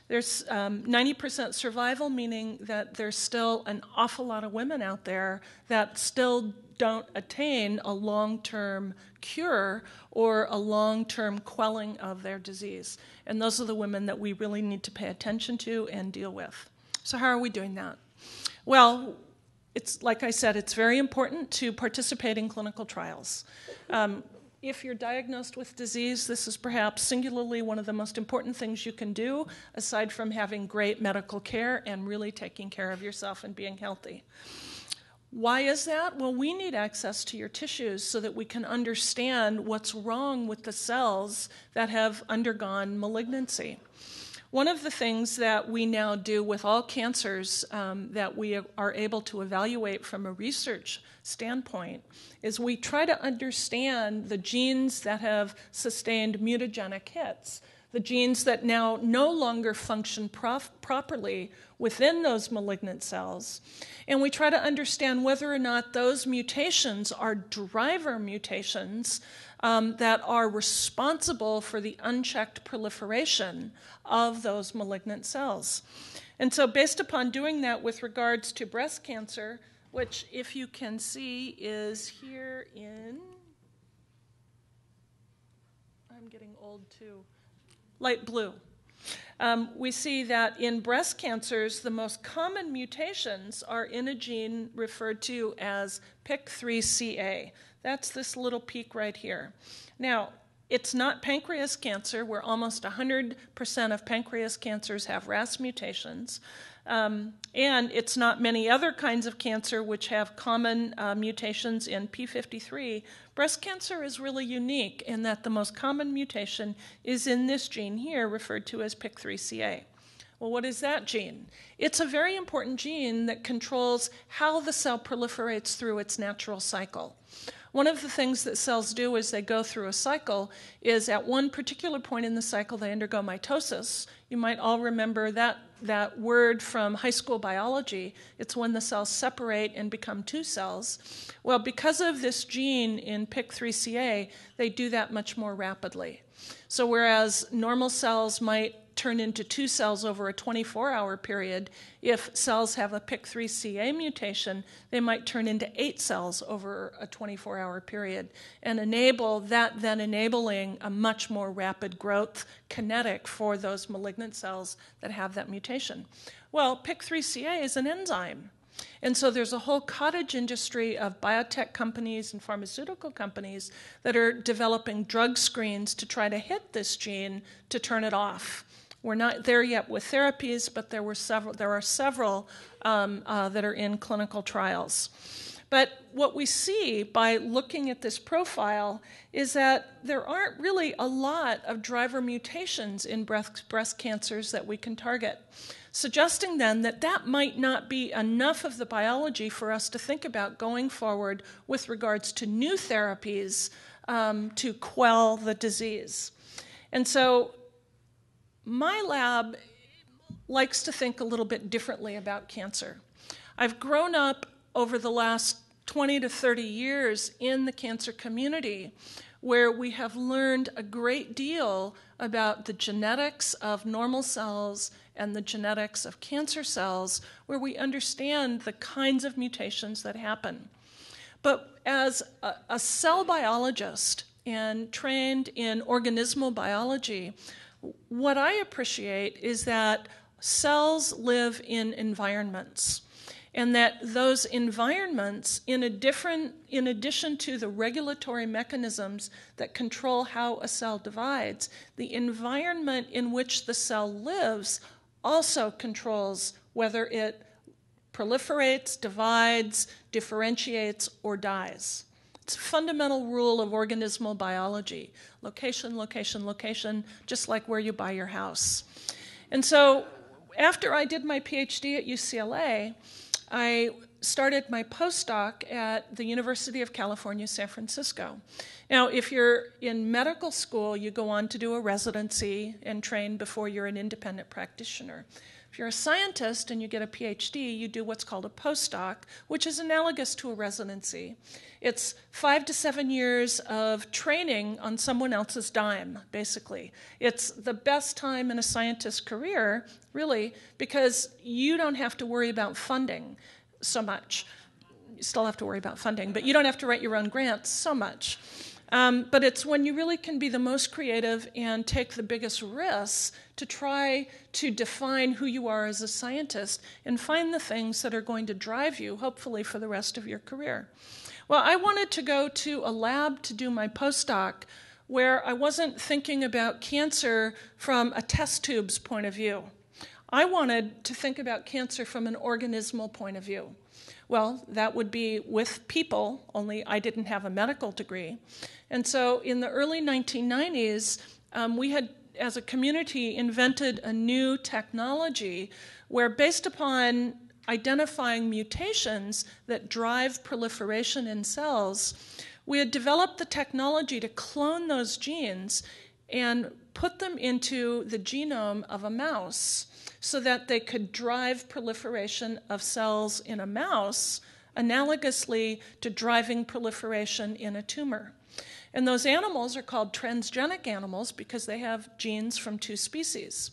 Speaker 3: There's 90% survival, meaning that there's still an awful lot of women out there that still don't attain a long-term cure or a long-term quelling of their disease. And those are the women that we really need to pay attention to and deal with. So how are we doing that? Well, it's like I said, it's very important to participate in clinical trials. If you're diagnosed with disease, this is perhaps singularly one of the most important things you can do, aside from having great medical care and really taking care of yourself and being healthy. Why is that? Well, we need access to your tissues so that we can understand what's wrong with the cells that have undergone malignancy. One of the things that we now do with all cancers that we are able to evaluate from a research standpoint is we try to understand the genes that have sustained mutagenic hits, the genes that now no longer function properly within those malignant cells. And we try to understand whether or not those mutations are driver mutations that are responsible for the unchecked proliferation of those malignant cells. And so based upon doing that with regards to breast cancer, which if you can see is here in, I'm getting old too, light blue. We see that in breast cancers, the most common mutations are in a gene referred to as PIK3CA. That's this little peak right here. Now, it's not pancreas cancer, where almost 100% of pancreas cancers have RAS mutations. And it's not many other kinds of cancer which have common mutations in P53. Breast cancer is really unique in that the most common mutation is in this gene here, referred to as PIK3CA. Well, what is that gene? It's a very important gene that controls how the cell proliferates through its natural cycle. One of the things that cells do as they go through a cycle is at one particular point in the cycle they undergo mitosis. You might all remember that word from high school biology. It's when the cells separate and become two cells. Well, because of this gene in PIK3CA, they do that much more rapidly. So whereas normal cells might turn into 2 cells over a 24-hour period. If cells have a PIK3CA mutation, they might turn into 8 cells over a 24-hour period, and enabling a much more rapid growth kinetic for those malignant cells that have that mutation. Well, PIK3CA is an enzyme. And so there's a whole cottage industry of biotech companies and pharmaceutical companies that are developing drug screens to try to hit this gene to turn it off. We're not there yet with therapies, but there are several that are in clinical trials. But what we see by looking at this profile is that there aren't really a lot of driver mutations in breast cancers that we can target, suggesting then that that might not be enough of the biology for us to think about going forward with regards to new therapies to quell the disease. And so my lab likes to think a little bit differently about cancer. I've grown up over the last 20 to 30 years in the cancer community, where we have learned a great deal about the genetics of normal cells and the genetics of cancer cells, where we understand the kinds of mutations that happen. But as a cell biologist and trained in organismal biology, what I appreciate is that cells live in environments, and that those environments, in addition to the regulatory mechanisms that control how a cell divides, the environment in which the cell lives also controls whether it proliferates, divides, differentiates, or dies. It's a fundamental rule of organismal biology. Location, location, location, just like where you buy your house. And so after I did my PhD at UCLA, I started my postdoc at the University of California, San Francisco. Now, if you're in medical school, you go on to do a residency and train before you're an independent practitioner. If you're a scientist and you get a PhD, you do what's called a postdoc, which is analogous to a residency. It's 5 to 7 years of training on someone else's dime, basically. It's the best time in a scientist's career, really, because you don't have to worry about funding so much. You still have to worry about funding, but you don't have to write your own grants so much. But it's when you really can be the most creative and take the biggest risks to try to define who you are as a scientist and find the things that are going to drive you, hopefully, for the rest of your career. Well, I wanted to go to a lab to do my postdoc where I wasn't thinking about cancer from a test tube's point of view. I wanted to think about cancer from an organismal point of view. Well, that would be with people, only I didn't have a medical degree. And so in the early 1990s, we had, as a community, invented a new technology where, based upon identifying mutations that drive proliferation in cells, we had developed the technology to clone those genes and put them into the genome of a mouse so that they could drive proliferation of cells in a mouse analogously to driving proliferation in a tumor. And those animals are called transgenic animals because they have genes from 2 species.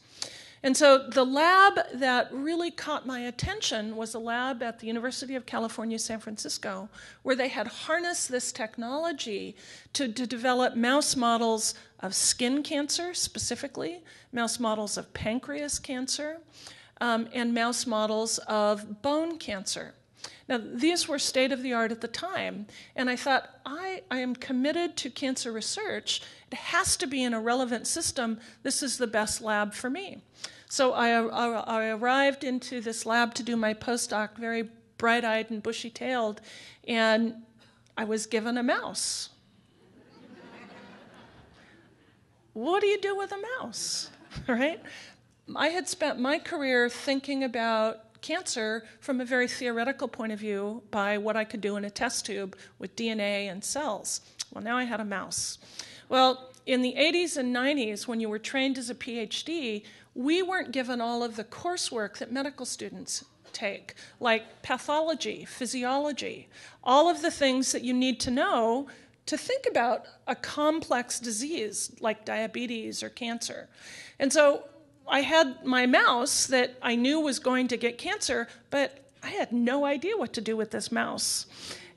Speaker 3: And so the lab that really caught my attention was a lab at the University of California, San Francisco, where they had harnessed this technology to develop mouse models of skin cancer specifically, mouse models of pancreas cancer, and mouse models of bone cancer. Now, these were state-of-the-art at the time, and I thought, I am committed to cancer research. It has to be in a relevant system. This is the best lab for me. So I arrived into this lab to do my postdoc, very bright-eyed and bushy-tailed, and I was given a mouse. What do you do with a mouse, right? I had spent my career thinking about cancer from a very theoretical point of view by what I could do in a test tube with DNA and cells. Well, now I had a mouse. Well, in the 80s and 90s, when you were trained as a PhD, we weren't given all of the coursework that medical students take, like pathology, physiology, all of the things that you need to know to think about a complex disease like diabetes or cancer. And so I had my mouse that I knew was going to get cancer, but I had no idea what to do with this mouse.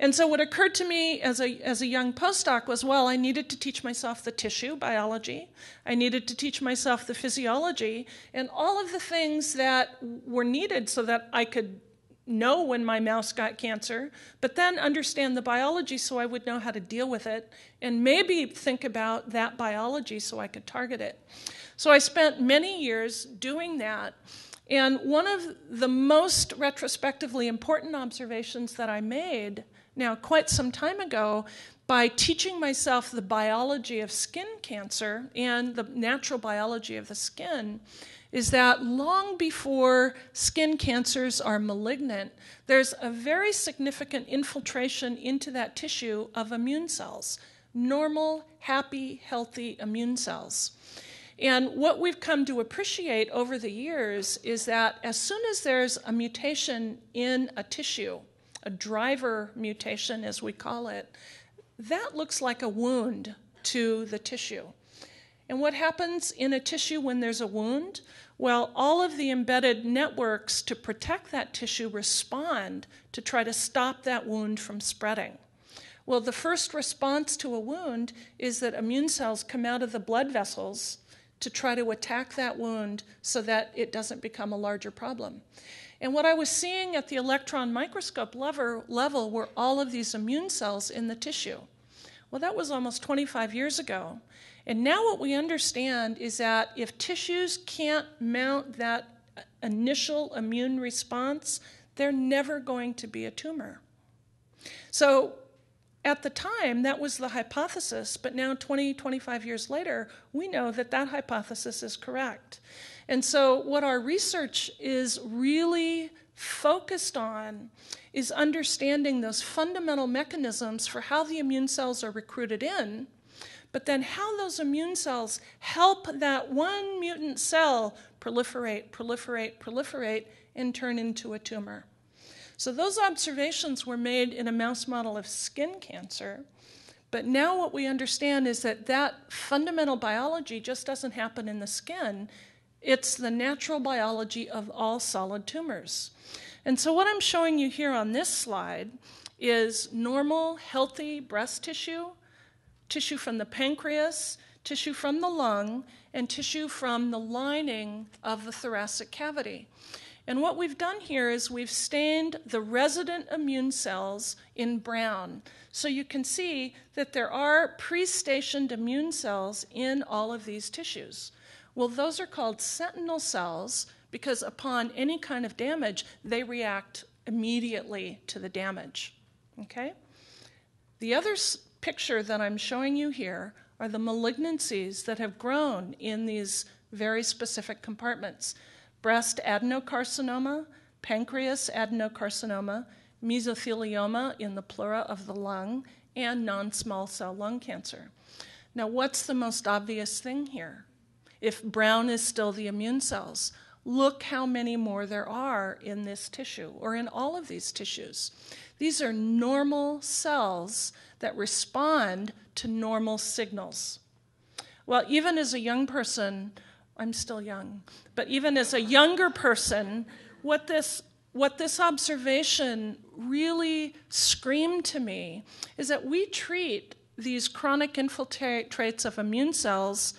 Speaker 3: And so what occurred to me as a young postdoc was, well, I needed to teach myself the tissue biology. I needed to teach myself the physiology and all of the things that were needed so that I could know when my mouse got cancer, but then understand the biology so I would know how to deal with it and maybe think about that biology so I could target it. So I spent many years doing that. And one of the most retrospectively important observations that I made now quite some time ago by teaching myself the biology of skin cancer and the natural biology of the skin is that long before skin cancers are malignant, there's a very significant infiltration into that tissue of immune cells, normal, happy, healthy immune cells. And what we've come to appreciate over the years is that as soon as there's a mutation in a tissue, a driver mutation as we call it, that looks like a wound to the tissue. And what happens in a tissue when there's a wound? Well, all of the embedded networks to protect that tissue respond to try to stop that wound from spreading. Well, the first response to a wound is that immune cells come out of the blood vessels to try to attack that wound so that it doesn't become a larger problem. And what I was seeing at the electron microscope level were all of these immune cells in the tissue. Well, that was almost 25 years ago. And now what we understand is that if tissues can't mount that initial immune response, they're never going to be a tumor. So at the time, that was the hypothesis, but now 25 years later, we know that that hypothesis is correct. And so what our research is really focused on is understanding those fundamental mechanisms for how the immune cells are recruited in, but then how those immune cells help that one mutant cell proliferate, and turn into a tumor. So those observations were made in a mouse model of skin cancer, but now what we understand is that that fundamental biology just doesn't happen in the skin. It's the natural biology of all solid tumors. And so what I'm showing you here on this slide is normal, healthy breast tissue, tissue from the pancreas, tissue from the lung, and tissue from the lining of the thoracic cavity. And what we've done here is we've stained the resident immune cells in brown. So you can see that there are pre-stationed immune cells in all of these tissues. Well, those are called sentinel cells because upon any kind of damage, they react immediately to the damage. Okay? The other picture that I'm showing you here are the malignancies that have grown in these very specific compartments. Breast adenocarcinoma, pancreas adenocarcinoma, mesothelioma in the pleura of the lung, and non-small cell lung cancer. Now, what's the most obvious thing here? If brown is still the immune cells, look how many more there are in this tissue, or in all of these tissues. These are normal cells that respond to normal signals. Well, even as a young person, I'm still young, but even as a younger person, what this observation really screamed to me is that we treat these chronic infiltrates of immune cells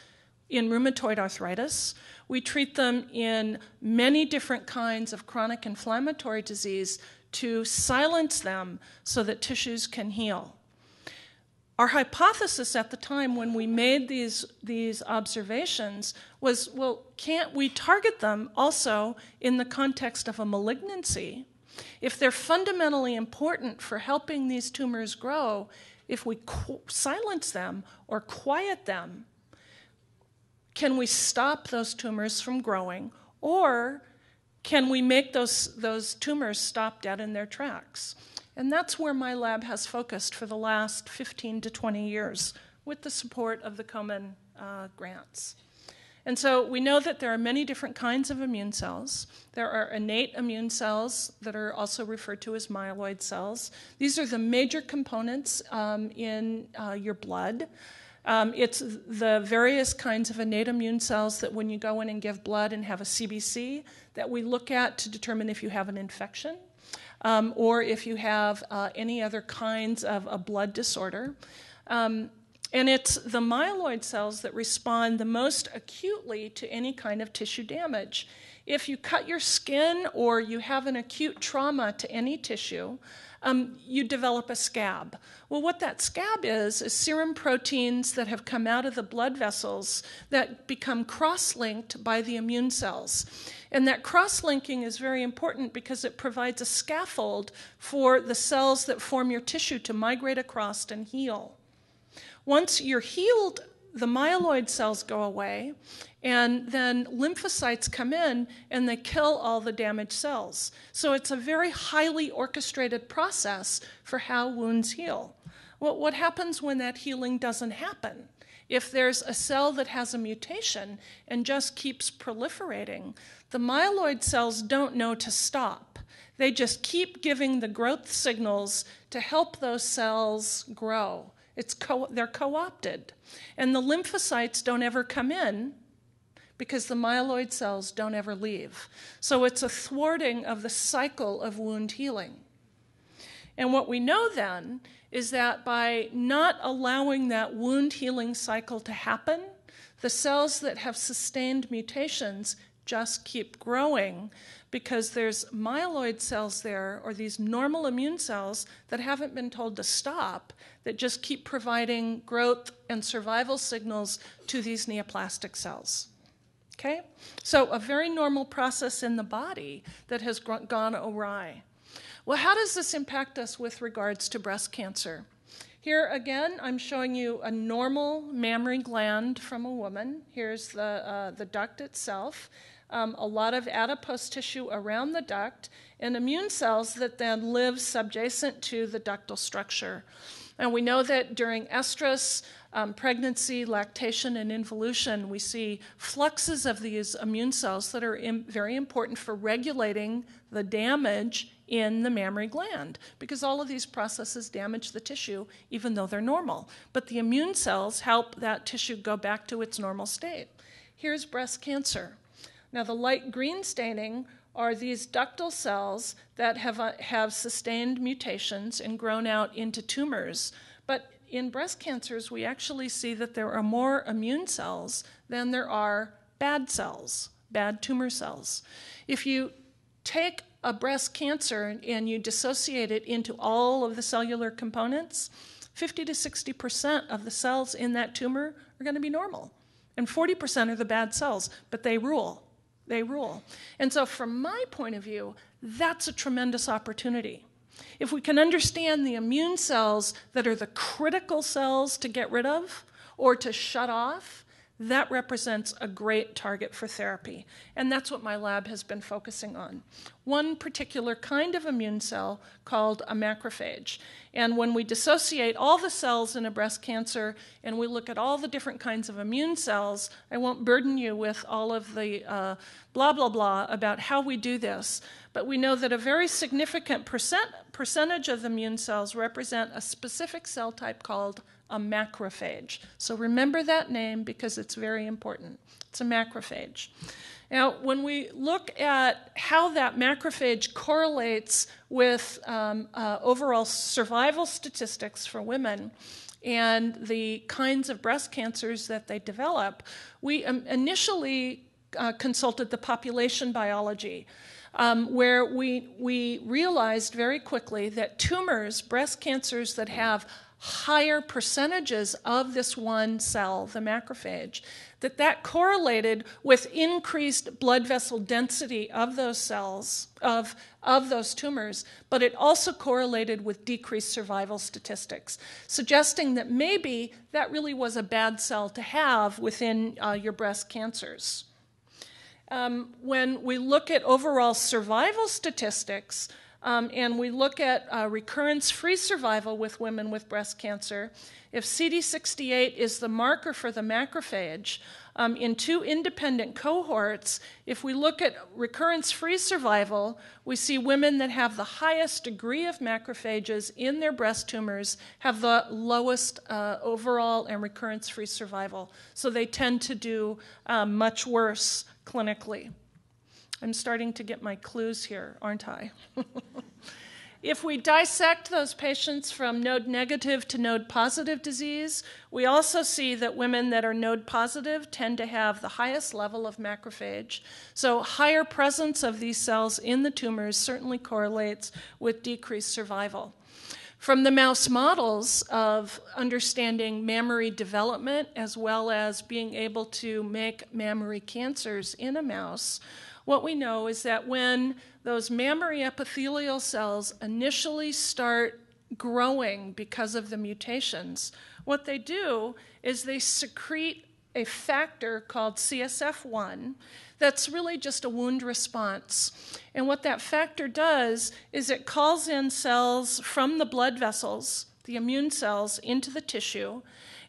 Speaker 3: in rheumatoid arthritis. We treat them in many different kinds of chronic inflammatory disease to silence them so that tissues can heal. Our hypothesis at the time when we made these observations was, well, can't we target them also in the context of a malignancy? If they're fundamentally important for helping these tumors grow, if we silence them or quiet them, can we stop those tumors from growing, or can we make those tumors stop dead in their tracks? And that's where my lab has focused for the last 15 to 20 years with the support of the Komen grants. And so we know that there are many different kinds of immune cells. There are innate immune cells that are also referred to as myeloid cells. These are the major components in your blood. It's the various kinds of innate immune cells that when you go in and give blood and have a CBC that we look at to determine if you have an infection or if you have any other kinds of a blood disorder. And it's the myeloid cells that respond the most acutely to any kind of tissue damage. If you cut your skin or you have an acute trauma to any tissue, you develop a scab. Well, what that scab is serum proteins that have come out of the blood vessels that become cross-linked by the immune cells. And that cross-linking is very important because it provides a scaffold for the cells that form your tissue to migrate across and heal. Once you're healed, the myeloid cells go away, and then lymphocytes come in and they kill all the damaged cells. So it's a very highly orchestrated process for how wounds heal. Well, what happens when that healing doesn't happen? If there's a cell that has a mutation and just keeps proliferating, the myeloid cells don't know to stop. They just keep giving the growth signals to help those cells grow. They're co-opted. And the lymphocytes don't ever come in because the myeloid cells don't ever leave. So it's a thwarting of the cycle of wound healing. And what we know then is that by not allowing that wound healing cycle to happen, the cells that have sustained mutations just keep growing because there's myeloid cells there, or these normal immune cells that haven't been told to stop, that just keep providing growth and survival signals to these neoplastic cells. Okay? So a very normal process in the body that has gone awry. Well, how does this impact us with regards to breast cancer? Here again, I'm showing you a normal mammary gland from a woman. Here's the duct itself. A lot of adipose tissue around the duct, and immune cells that then live subjacent to the ductal structure. And we know that during estrus, pregnancy, lactation, and involution, we see fluxes of these immune cells that are very important for regulating the damage in the mammary gland, because all of these processes damage the tissue even though they're normal. But the immune cells help that tissue go back to its normal state. Here's breast cancer. Now, the light green staining are these ductal cells that have sustained mutations and grown out into tumors. But in breast cancers, we actually see that there are more immune cells than there are bad cells, bad tumor cells. If you take a breast cancer and you dissociate it into all of the cellular components, 50 to 60% of the cells in that tumor are going to be normal. And 40% are the bad cells, but they rule. They rule. And so from my point of view, that's a tremendous opportunity. If we can understand the immune cells that are the critical cells to get rid of or to shut off, that represents a great target for therapy. And that's what my lab has been focusing on. One particular kind of immune cell called a macrophage. And when we dissociate all the cells in a breast cancer and we look at all the different kinds of immune cells, I won't burden you with all of the blah, blah, blah about how we do this, but we know that a very significant percentage of the immune cells represent a specific cell type called a macrophage. So remember that name because it's very important. It's a macrophage. Now, when we look at how that macrophage correlates with overall survival statistics for women and the kinds of breast cancers that they develop, we initially consulted the population biology, where we realized very quickly that tumors, breast cancers that have higher percentages of this one cell, the macrophage, that correlated with increased blood vessel density of those cells, of those tumors, but it also correlated with decreased survival statistics, suggesting that maybe that really was a bad cell to have within your breast cancers. When we look at overall survival statistics, and we look at recurrence-free survival with women with breast cancer, if CD68 is the marker for the macrophage, in 2 independent cohorts, if we look at recurrence-free survival, we see women that have the highest degree of macrophages in their breast tumors have the lowest overall and recurrence-free survival. So they tend to do much worse clinically. I'm starting to get my clues here, aren't I? If we dissect those patients from node-negative to node-positive disease, we also see that women that are node-positive tend to have the highest level of macrophage. So higher presence of these cells in the tumors certainly correlates with decreased survival. From the mouse models of understanding mammary development as well as being able to make mammary cancers in a mouse, what we know is that when those mammary epithelial cells initially start growing because of the mutations, what they do is they secrete a factor called CSF1 that's really just a wound response. And what that factor does is it calls in cells from the blood vessels, the immune cells, into the tissue,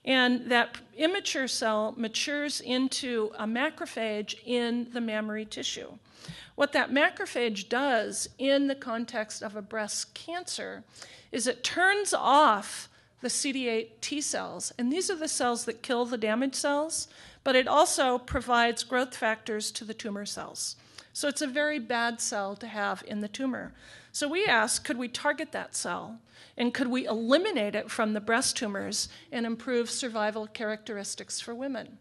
Speaker 3: and that immature cell matures into a macrophage in the mammary tissue. What that macrophage does in the context of a breast cancer is it turns off the CD8 T cells, and these are the cells that kill the damaged cells, but it also provides growth factors to the tumor cells. So it's a very bad cell to have in the tumor. So we asked, could we target that cell? And could we eliminate it from the breast tumors and improve survival characteristics for women?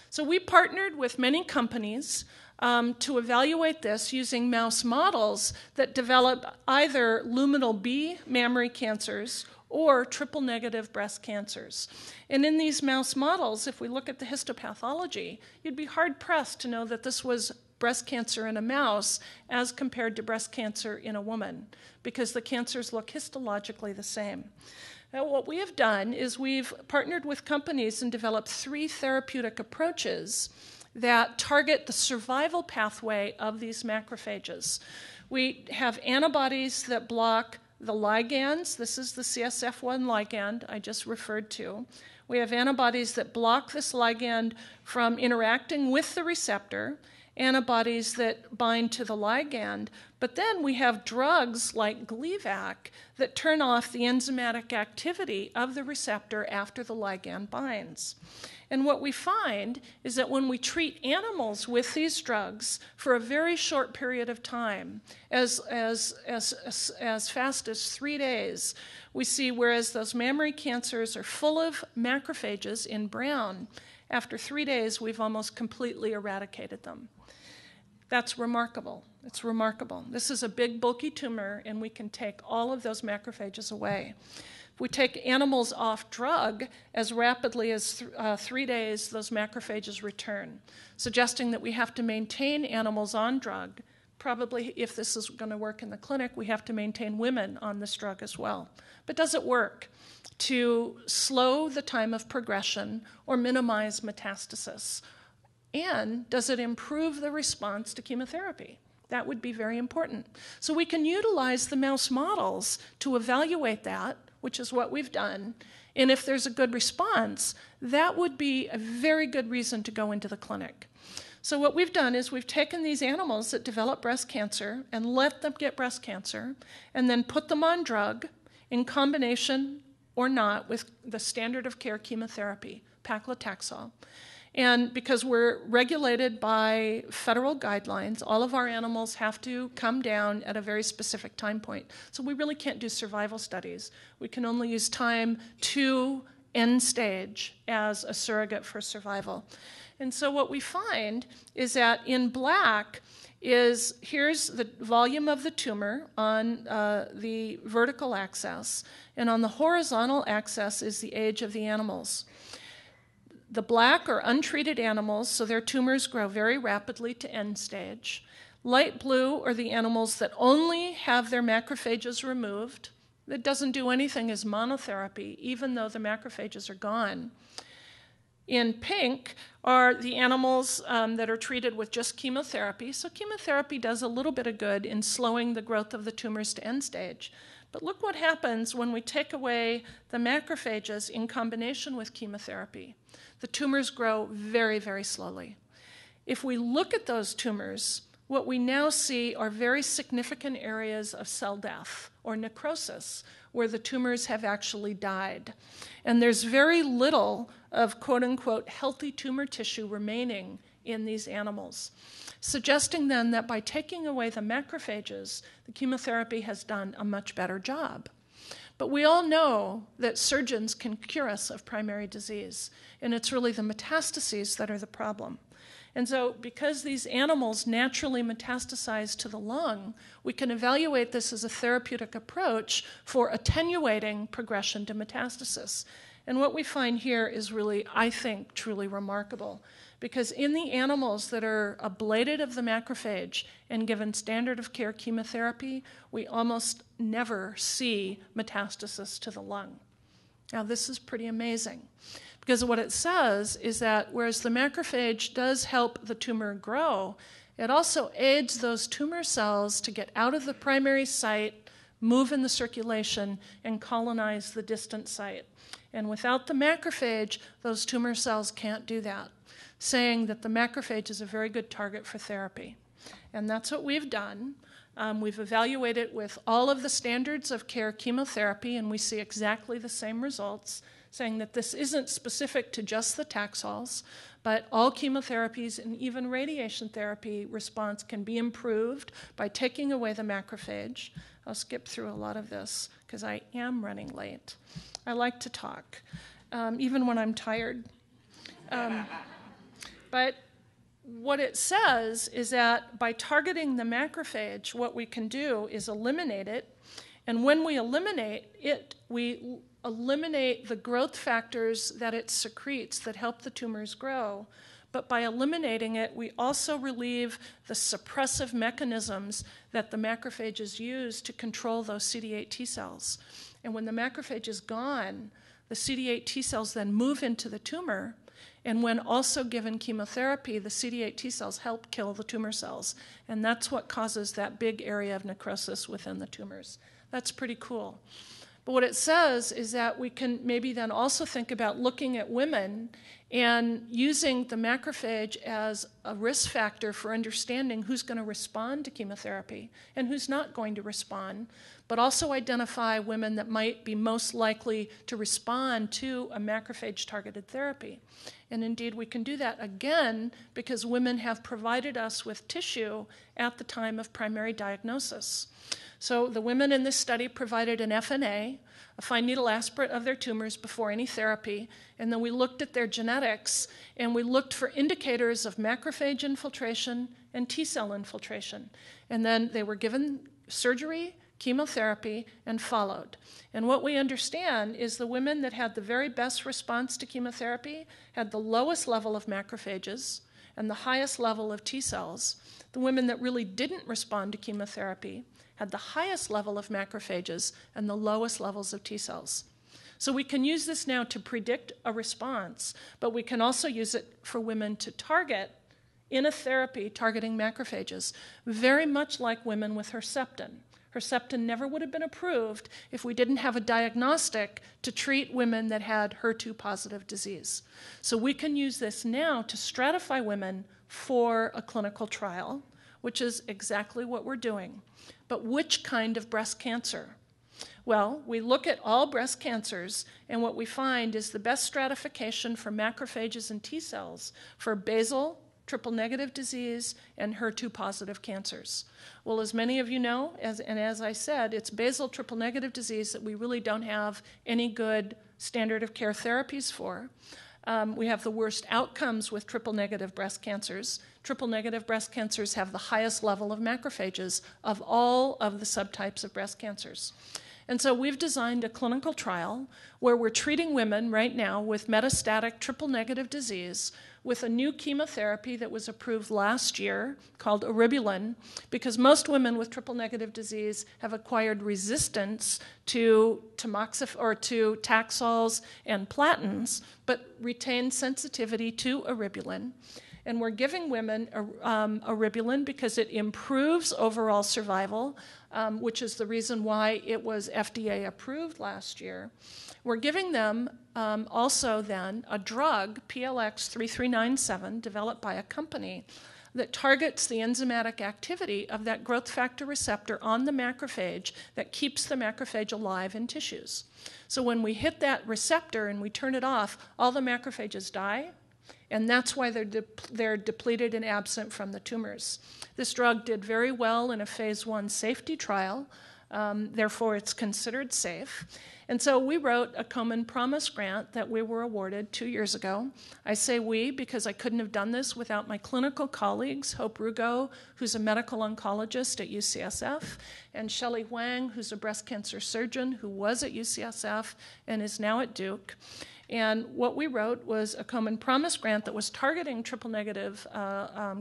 Speaker 3: So we partnered with many companies to evaluate this using mouse models that develop either luminal B mammary cancers or triple-negative breast cancers. And in these mouse models, if we look at the histopathology, you'd be hard-pressed to know that this was breast cancer in a mouse as compared to breast cancer in a woman, because the cancers look histologically the same. Now, what we have done is we've partnered with companies and developed 3 therapeutic approaches that target the survival pathway of these macrophages. We have antibodies that block the ligands. This is the CSF1 ligand I just referred to. We have antibodies that block this ligand from interacting with the receptor, antibodies that bind to the ligand, but then we have drugs like Gleevec that turn off the enzymatic activity of the receptor after the ligand binds. And what we find is that when we treat animals with these drugs for a very short period of time, as fast as 3 days, we see whereas those mammary cancers are full of macrophages in brown, after 3 days we've almost completely eradicated them. That's remarkable. It's remarkable. This is a big, bulky tumor, and we can take all of those macrophages away. If we take animals off drug, as rapidly as 3 days, those macrophages return, suggesting that we have to maintain animals on drug. Probably, if this is going to work in the clinic, we have to maintain women on this drug as well. But does it work to slow the time of progression or minimize metastasis? And does it improve the response to chemotherapy? That would be very important. So we can utilize the mouse models to evaluate that, which is what we've done. And if there's a good response, that would be a very good reason to go into the clinic. So what we've done is we've taken these animals that develop breast cancer and let them get breast cancer and then put them on drug in combination or not with the standard of care chemotherapy, paclitaxel. And because we're regulated by federal guidelines, all of our animals have to come down at a very specific time point. So we really can't do survival studies. We can only use time to end stage as a surrogate for survival. And so what we find is that in black is, here's the volume of the tumor on the vertical axis, and on the horizontal axis is the age of the animals. The black are untreated animals, so their tumors grow very rapidly to end stage. Light blue are the animals that only have their macrophages removed. That doesn't do anything as monotherapy, even though the macrophages are gone. In pink are the animals that are treated with just chemotherapy. So chemotherapy does a little bit of good in slowing the growth of the tumors to end stage. But look what happens when we take away the macrophages in combination with chemotherapy. The tumors grow very, very slowly. If we look at those tumors, what we now see are very significant areas of cell death or necrosis, where the tumors have actually died. And there's very little of quote-unquote healthy tumor tissue remaining in these animals, suggesting then that by taking away the macrophages, the chemotherapy has done a much better job. But we all know that surgeons can cure us of primary disease, and it's really the metastases that are the problem. And so because these animals naturally metastasize to the lung, we can evaluate this as a therapeutic approach for attenuating progression to metastasis. And what we find here is really, I think, truly remarkable. Because in the animals that are ablated of the macrophage and given standard of care chemotherapy, we almost never see metastasis to the lung. Now, this is pretty amazing. Because what it says is that whereas the macrophage does help the tumor grow, it also aids those tumor cells to get out of the primary site, move in the circulation, and colonize the distant site. And without the macrophage, those tumor cells can't do that, saying that the macrophage is a very good target for therapy. And that's what we've done. We've evaluated with all of the standards of care chemotherapy, and we see exactly the same results, saying that this isn't specific to just the Taxols, but all chemotherapies and even radiation therapy response can be improved by taking away the macrophage. I'll skip through a lot of this because I am running late. I like to talk, even when I'm tired. But what it says is that by targeting the macrophage, what we can do is eliminate it. And when we eliminate it, we eliminate the growth factors that it secretes that help the tumors grow. But by eliminating it, we also relieve the suppressive mechanisms that the macrophages use to control those CD8 T cells. And when the macrophage is gone, the CD8 T cells then move into the tumor. And when also given chemotherapy, the CD8 T cells help kill the tumor cells. And that's what causes that big area of necrosis within the tumors. That's pretty cool. But what it says is that we can maybe then also think about looking at women and using the macrophage as a risk factor for understanding who's going to respond to chemotherapy and who's not going to respond, but also identify women that might be most likely to respond to a macrophage-targeted therapy. And indeed, we can do that again because women have provided us with tissue at the time of primary diagnosis. So the women in this study provided an FNA, a fine needle aspirate of their tumors before any therapy, and then we looked at their genetics, and we looked for indicators of macrophage infiltration and T cell infiltration. And then they were given surgery, chemotherapy, and followed. And what we understand is the women that had the very best response to chemotherapy had the lowest level of macrophages and the highest level of T cells. The women that really didn't respond to chemotherapy had the highest level of macrophages and the lowest levels of T cells. So we can use this now to predict a response, but we can also use it for women to target in a therapy targeting macrophages, very much like women with Herceptin. Herceptin never would have been approved if we didn't have a diagnostic to treat women that had HER2-positive disease. So we can use this now to stratify women for a clinical trial, which is exactly what we're doing. But which kind of breast cancer? Well, we look at all breast cancers, and what we find is the best stratification for macrophages and T cells for basal, triple-negative disease, and HER2-positive cancers. Well, as many of you know, as I said, it's basal triple-negative disease that we really don't have any good standard of care therapies for. We have the worst outcomes with triple-negative breast cancers. Triple-negative breast cancers have the highest level of macrophages of all of the subtypes of breast cancers. And so we've designed a clinical trial where we're treating women right now with metastatic triple-negative disease with a new chemotherapy that was approved last year called eribulin, because most women with triple-negative disease have acquired resistance to to Taxols and Platins, but retain sensitivity to eribulin. And we're giving women eribulin because it improves overall survival, which is the reason why it was FDA approved last year. We're giving them also then a drug, PLX3397, developed by a company that targets the enzymatic activity of that growth factor receptor on the macrophage that keeps the macrophage alive in tissues. So when we hit that receptor and we turn it off, all the macrophages die, and that's why they're depleted and absent from the tumors. This drug did very well in a phase 1 safety trial, therefore it's considered safe. And so we wrote a Komen Promise grant that we were awarded 2 years ago. I say we because I couldn't have done this without my clinical colleagues, Hope Rugo, who's a medical oncologist at UCSF, and Shelley Huang, who's a breast cancer surgeon who was at UCSF and is now at Duke. And what we wrote was a Komen Promise grant that was targeting triple-negative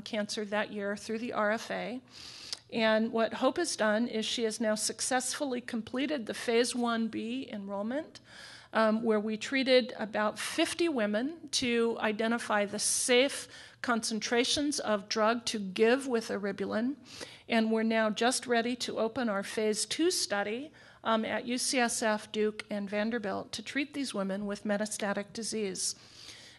Speaker 3: cancer that year through the RFA. And what Hope has done is she has now successfully completed the phase 1B enrollment, where we treated about 50 women to identify the safe concentrations of drug to give with eribulin. And we're now just ready to open our phase 2 study at UCSF, Duke, and Vanderbilt to treat these women with metastatic disease.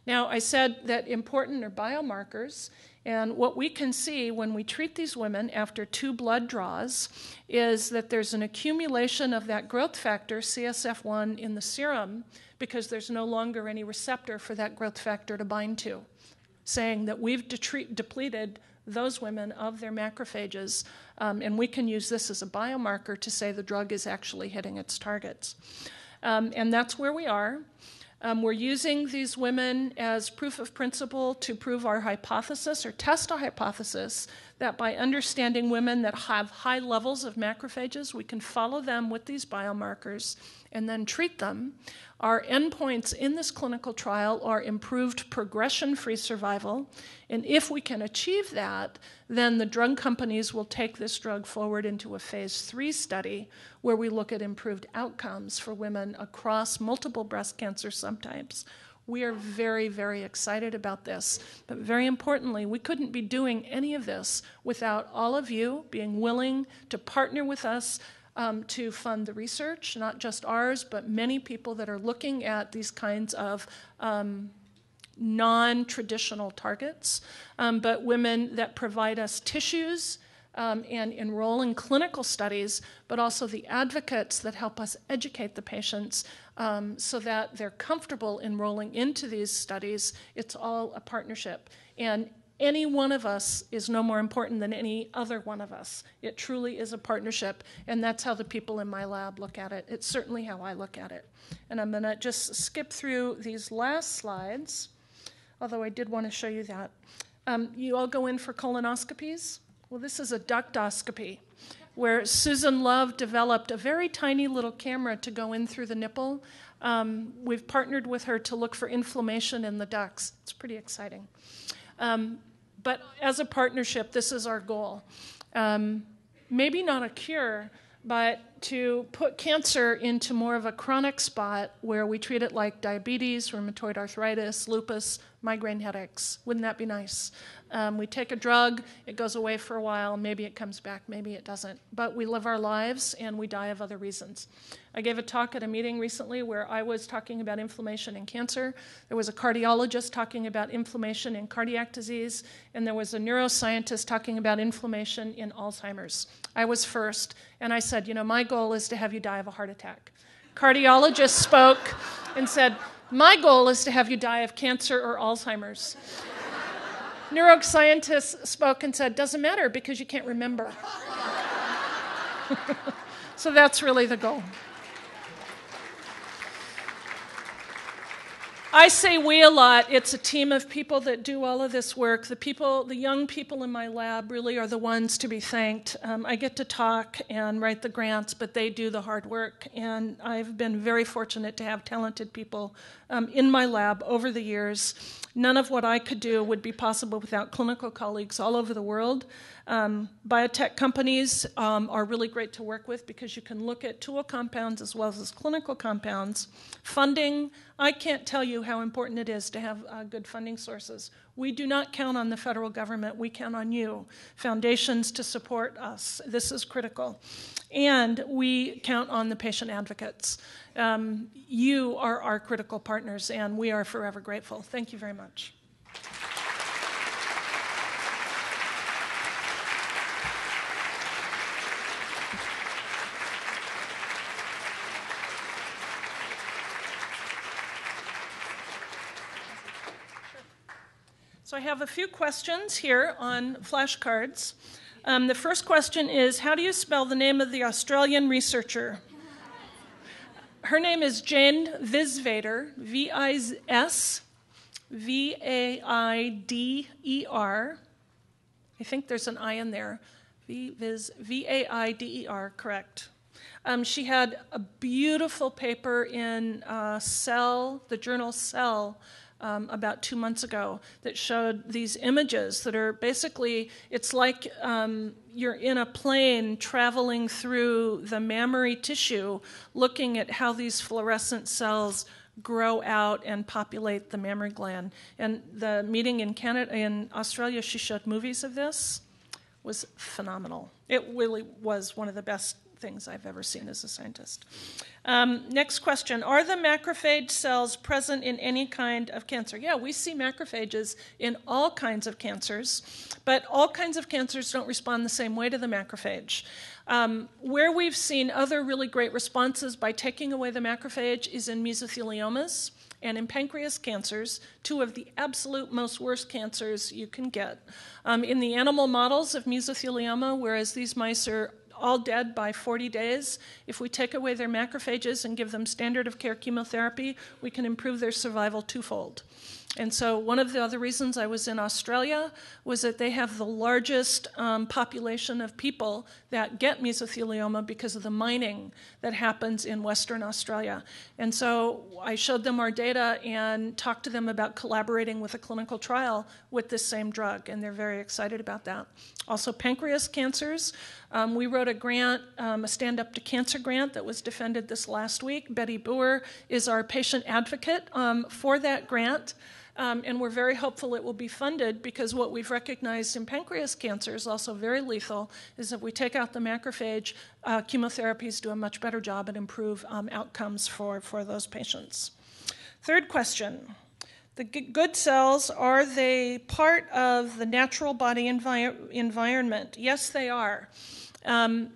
Speaker 3: Now, I said that important are biomarkers, and what we can see when we treat these women after 2 blood draws is that there's an accumulation of that growth factor, CSF1, in the serum because there's no longer any receptor for that growth factor to bind to, saying that we've depleted those women of their macrophages, and we can use this as a biomarker to say the drug is actually hitting its targets. And that's where we are. We're using these women as proof of principle to prove our hypothesis or test a hypothesis that by understanding women that have high levels of macrophages, we can follow them with these biomarkers and then treat them. Our endpoints in this clinical trial are improved progression-free survival, and if we can achieve that, then the drug companies will take this drug forward into a phase 3 study where we look at improved outcomes for women across multiple breast cancer subtypes. We are very, very excited about this, but very importantly, we couldn't be doing any of this without all of you being willing to partner with us to fund the research, not just ours, but many people that are looking at these kinds of non-traditional targets, but women that provide us tissues and enroll in clinical studies, but also the advocates that help us educate the patients so that they're comfortable enrolling into these studies. It's all a partnership. And any one of us is no more important than any other one of us. It truly is a partnership, and that's how the people in my lab look at it. It's certainly how I look at it. And I'm going to just skip through these last slides, although I did want to show you that. You all go in for colonoscopies? Well, this is a ductoscopy, where Susan Love developed a very tiny little camera to go in through the nipple. We've partnered with her to look for inflammation in the ducts. It's pretty exciting. But as a partnership, this is our goal. Maybe not a cure, but to put cancer into more of a chronic spot where we treat it like diabetes, rheumatoid arthritis, lupus, migraine headaches. Wouldn't that be nice? We take a drug, it goes away for a while, maybe it comes back, maybe it doesn't. But we live our lives and we die of other reasons. I gave a talk at a meeting recently where I was talking about inflammation in cancer. There was a cardiologist talking about inflammation in cardiac disease, and there was a neuroscientist talking about inflammation in Alzheimer's. I was first, and I said, you know, my goal is to have you die of a heart attack. Cardiologist spoke and said, my goal is to have you die of cancer or Alzheimer's. Neuroscientist spoke and said, doesn't matter because you can't remember. So that's really the goal. I say we a lot. It's a team of people that do all of this work. The young people in my lab really are the ones to be thanked. I get to talk and write the grants, but they do the hard work. And I've been very fortunate to have talented people in my lab over the years. None of what I could do would be possible without clinical colleagues all over the world. Biotech companies are really great to work with because you can look at tool compounds as well as clinical compounds. Funding, I can't tell you how important it is to have good funding sources. We do not count on the federal government. We count on you, foundations, to support us. This is critical. And we count on the patient advocates. You are our critical partners, and we are forever grateful. Thank you very much. So I have a few questions here on flashcards. The first question is, how do you spell the name of the Australian researcher? Her name is Jane Visvader, V-I-S-V-A-I-D-E-R. I think there's an I in there. V-A-I-D-E-R, correct. She had a beautiful paper in Cell, the journal Cell, about 2 months ago that showed these images that are basically, it's like you're in a plane traveling through the mammary tissue looking at how these fluorescent cells grow out and populate the mammary gland. And the meeting in Australia, she showed movies of this, was phenomenal. It really was one of the best things I've ever seen as a scientist. Next question. Are the macrophage cells present in any kind of cancer? Yeah, we see macrophages in all kinds of cancers, but all kinds of cancers don't respond the same way to the macrophage. Where we've seen other really great responses by taking away the macrophage is in mesotheliomas and in pancreas cancers, two of the absolute most worst cancers you can get. In the animal models of mesothelioma, whereas these mice are all dead by 40 days. If we take away their macrophages and give them standard of care chemotherapy, we can improve their survival twofold. And so one of the other reasons I was in Australia was that they have the largest population of people that get mesothelioma because of the mining that happens in Western Australia. And so I showed them our data and talked to them about collaborating with a clinical trial with this same drug, and they're very excited about that. Also, pancreas cancers. We wrote a grant, a Stand Up to Cancer grant that was defended this last week. Betty Boer is our patient advocate for that grant. And we're very hopeful it will be funded because what we've recognized in pancreas cancer is also very lethal, is if we take out the macrophage, chemotherapies do a much better job and improve outcomes for those patients. Third question. The good cells, are they part of the natural body environment? Yes, they are. And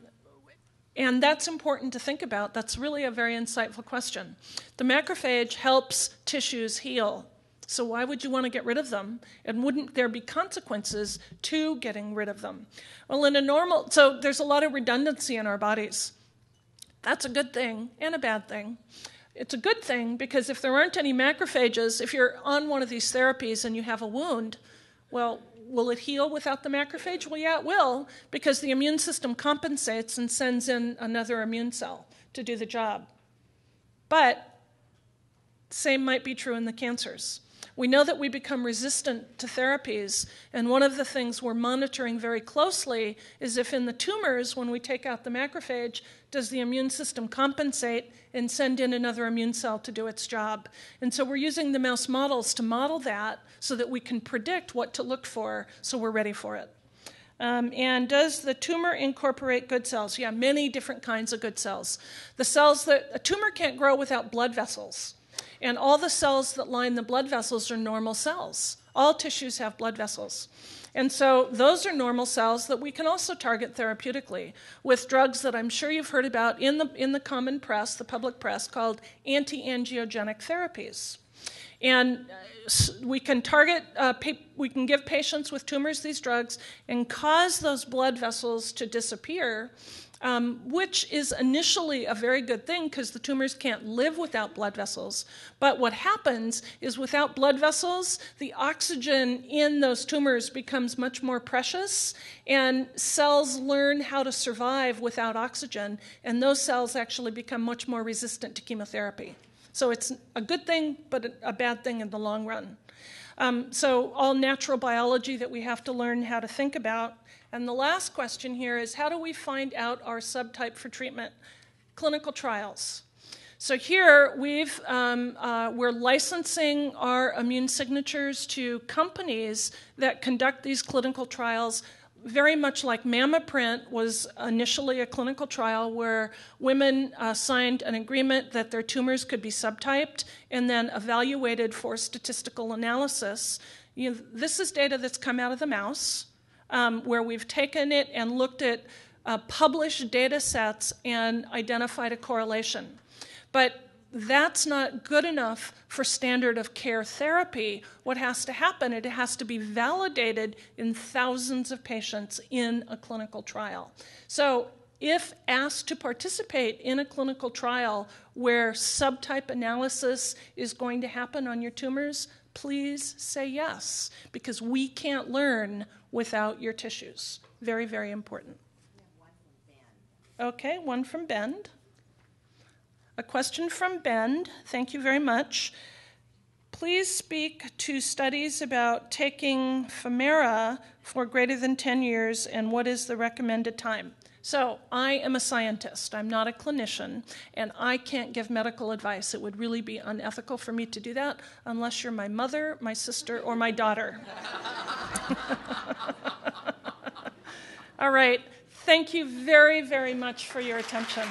Speaker 3: that's important to think about. That's really a very insightful question. The macrophage helps tissues heal. So why would you want to get rid of them? And wouldn't there be consequences to getting rid of them? Well, so there's a lot of redundancy in our bodies. That's a good thing and a bad thing. It's a good thing because if there aren't any macrophages, if you're on one of these therapies and you have a wound, well, will it heal without the macrophage? Well, yeah, it will, because the immune system compensates and sends in another immune cell to do the job. But same might be true in the cancers. We know that we become resistant to therapies, and one of the things we're monitoring very closely is if in the tumors, when we take out the macrophage, does the immune system compensate and send in another immune cell to do its job? And so we're using the mouse models to model that so that we can predict what to look for so we're ready for it. And does the tumor incorporate good cells? Yeah, many different kinds of good cells. The cells that a tumor can't grow without blood vessels. And all the cells that line the blood vessels are normal cells. All tissues have blood vessels. And so those are normal cells that we can also target therapeutically with drugs that I'm sure you've heard about in the common press, the public press, called anti-angiogenic therapies. And we can target, we can give patients with tumors these drugs and cause those blood vessels to disappear which is initially a very good thing because the tumors can't live without blood vessels. But what happens is without blood vessels, the oxygen in those tumors becomes much more precious, and cells learn how to survive without oxygen, and those cells actually become much more resistant to chemotherapy. So it's a good thing, but a bad thing in the long run. So all natural biology that we have to learn how to think about. And the last question here is, how do we find out our subtype for treatment? Clinical trials. So here we're licensing our immune signatures to companies that conduct these clinical trials, very much like MammaPrint was initially a clinical trial where women signed an agreement that their tumors could be subtyped and then evaluated for statistical analysis. This is data that's come out of the mouse, where we've taken it and looked at published data sets and identified a correlation. But that's not good enough for standard of care therapy. What has to happen, it has to be validated in thousands of patients in a clinical trial. So if asked to participate in a clinical trial where subtype analysis is going to happen on your tumors, please say yes, because we can't learn without your tissues. Very, very important.
Speaker 1: We have one from Ben.
Speaker 3: Okay, one from Bend. A question from Bend. Thank you very much. Please speak to studies about taking Femara for greater than 10 years and what is the recommended time. So I am a scientist. I'm not a clinician, and I can't give medical advice. It would really be unethical for me to do that unless you're my mother, my sister, or my daughter. All right. Thank you very, very much for your attention.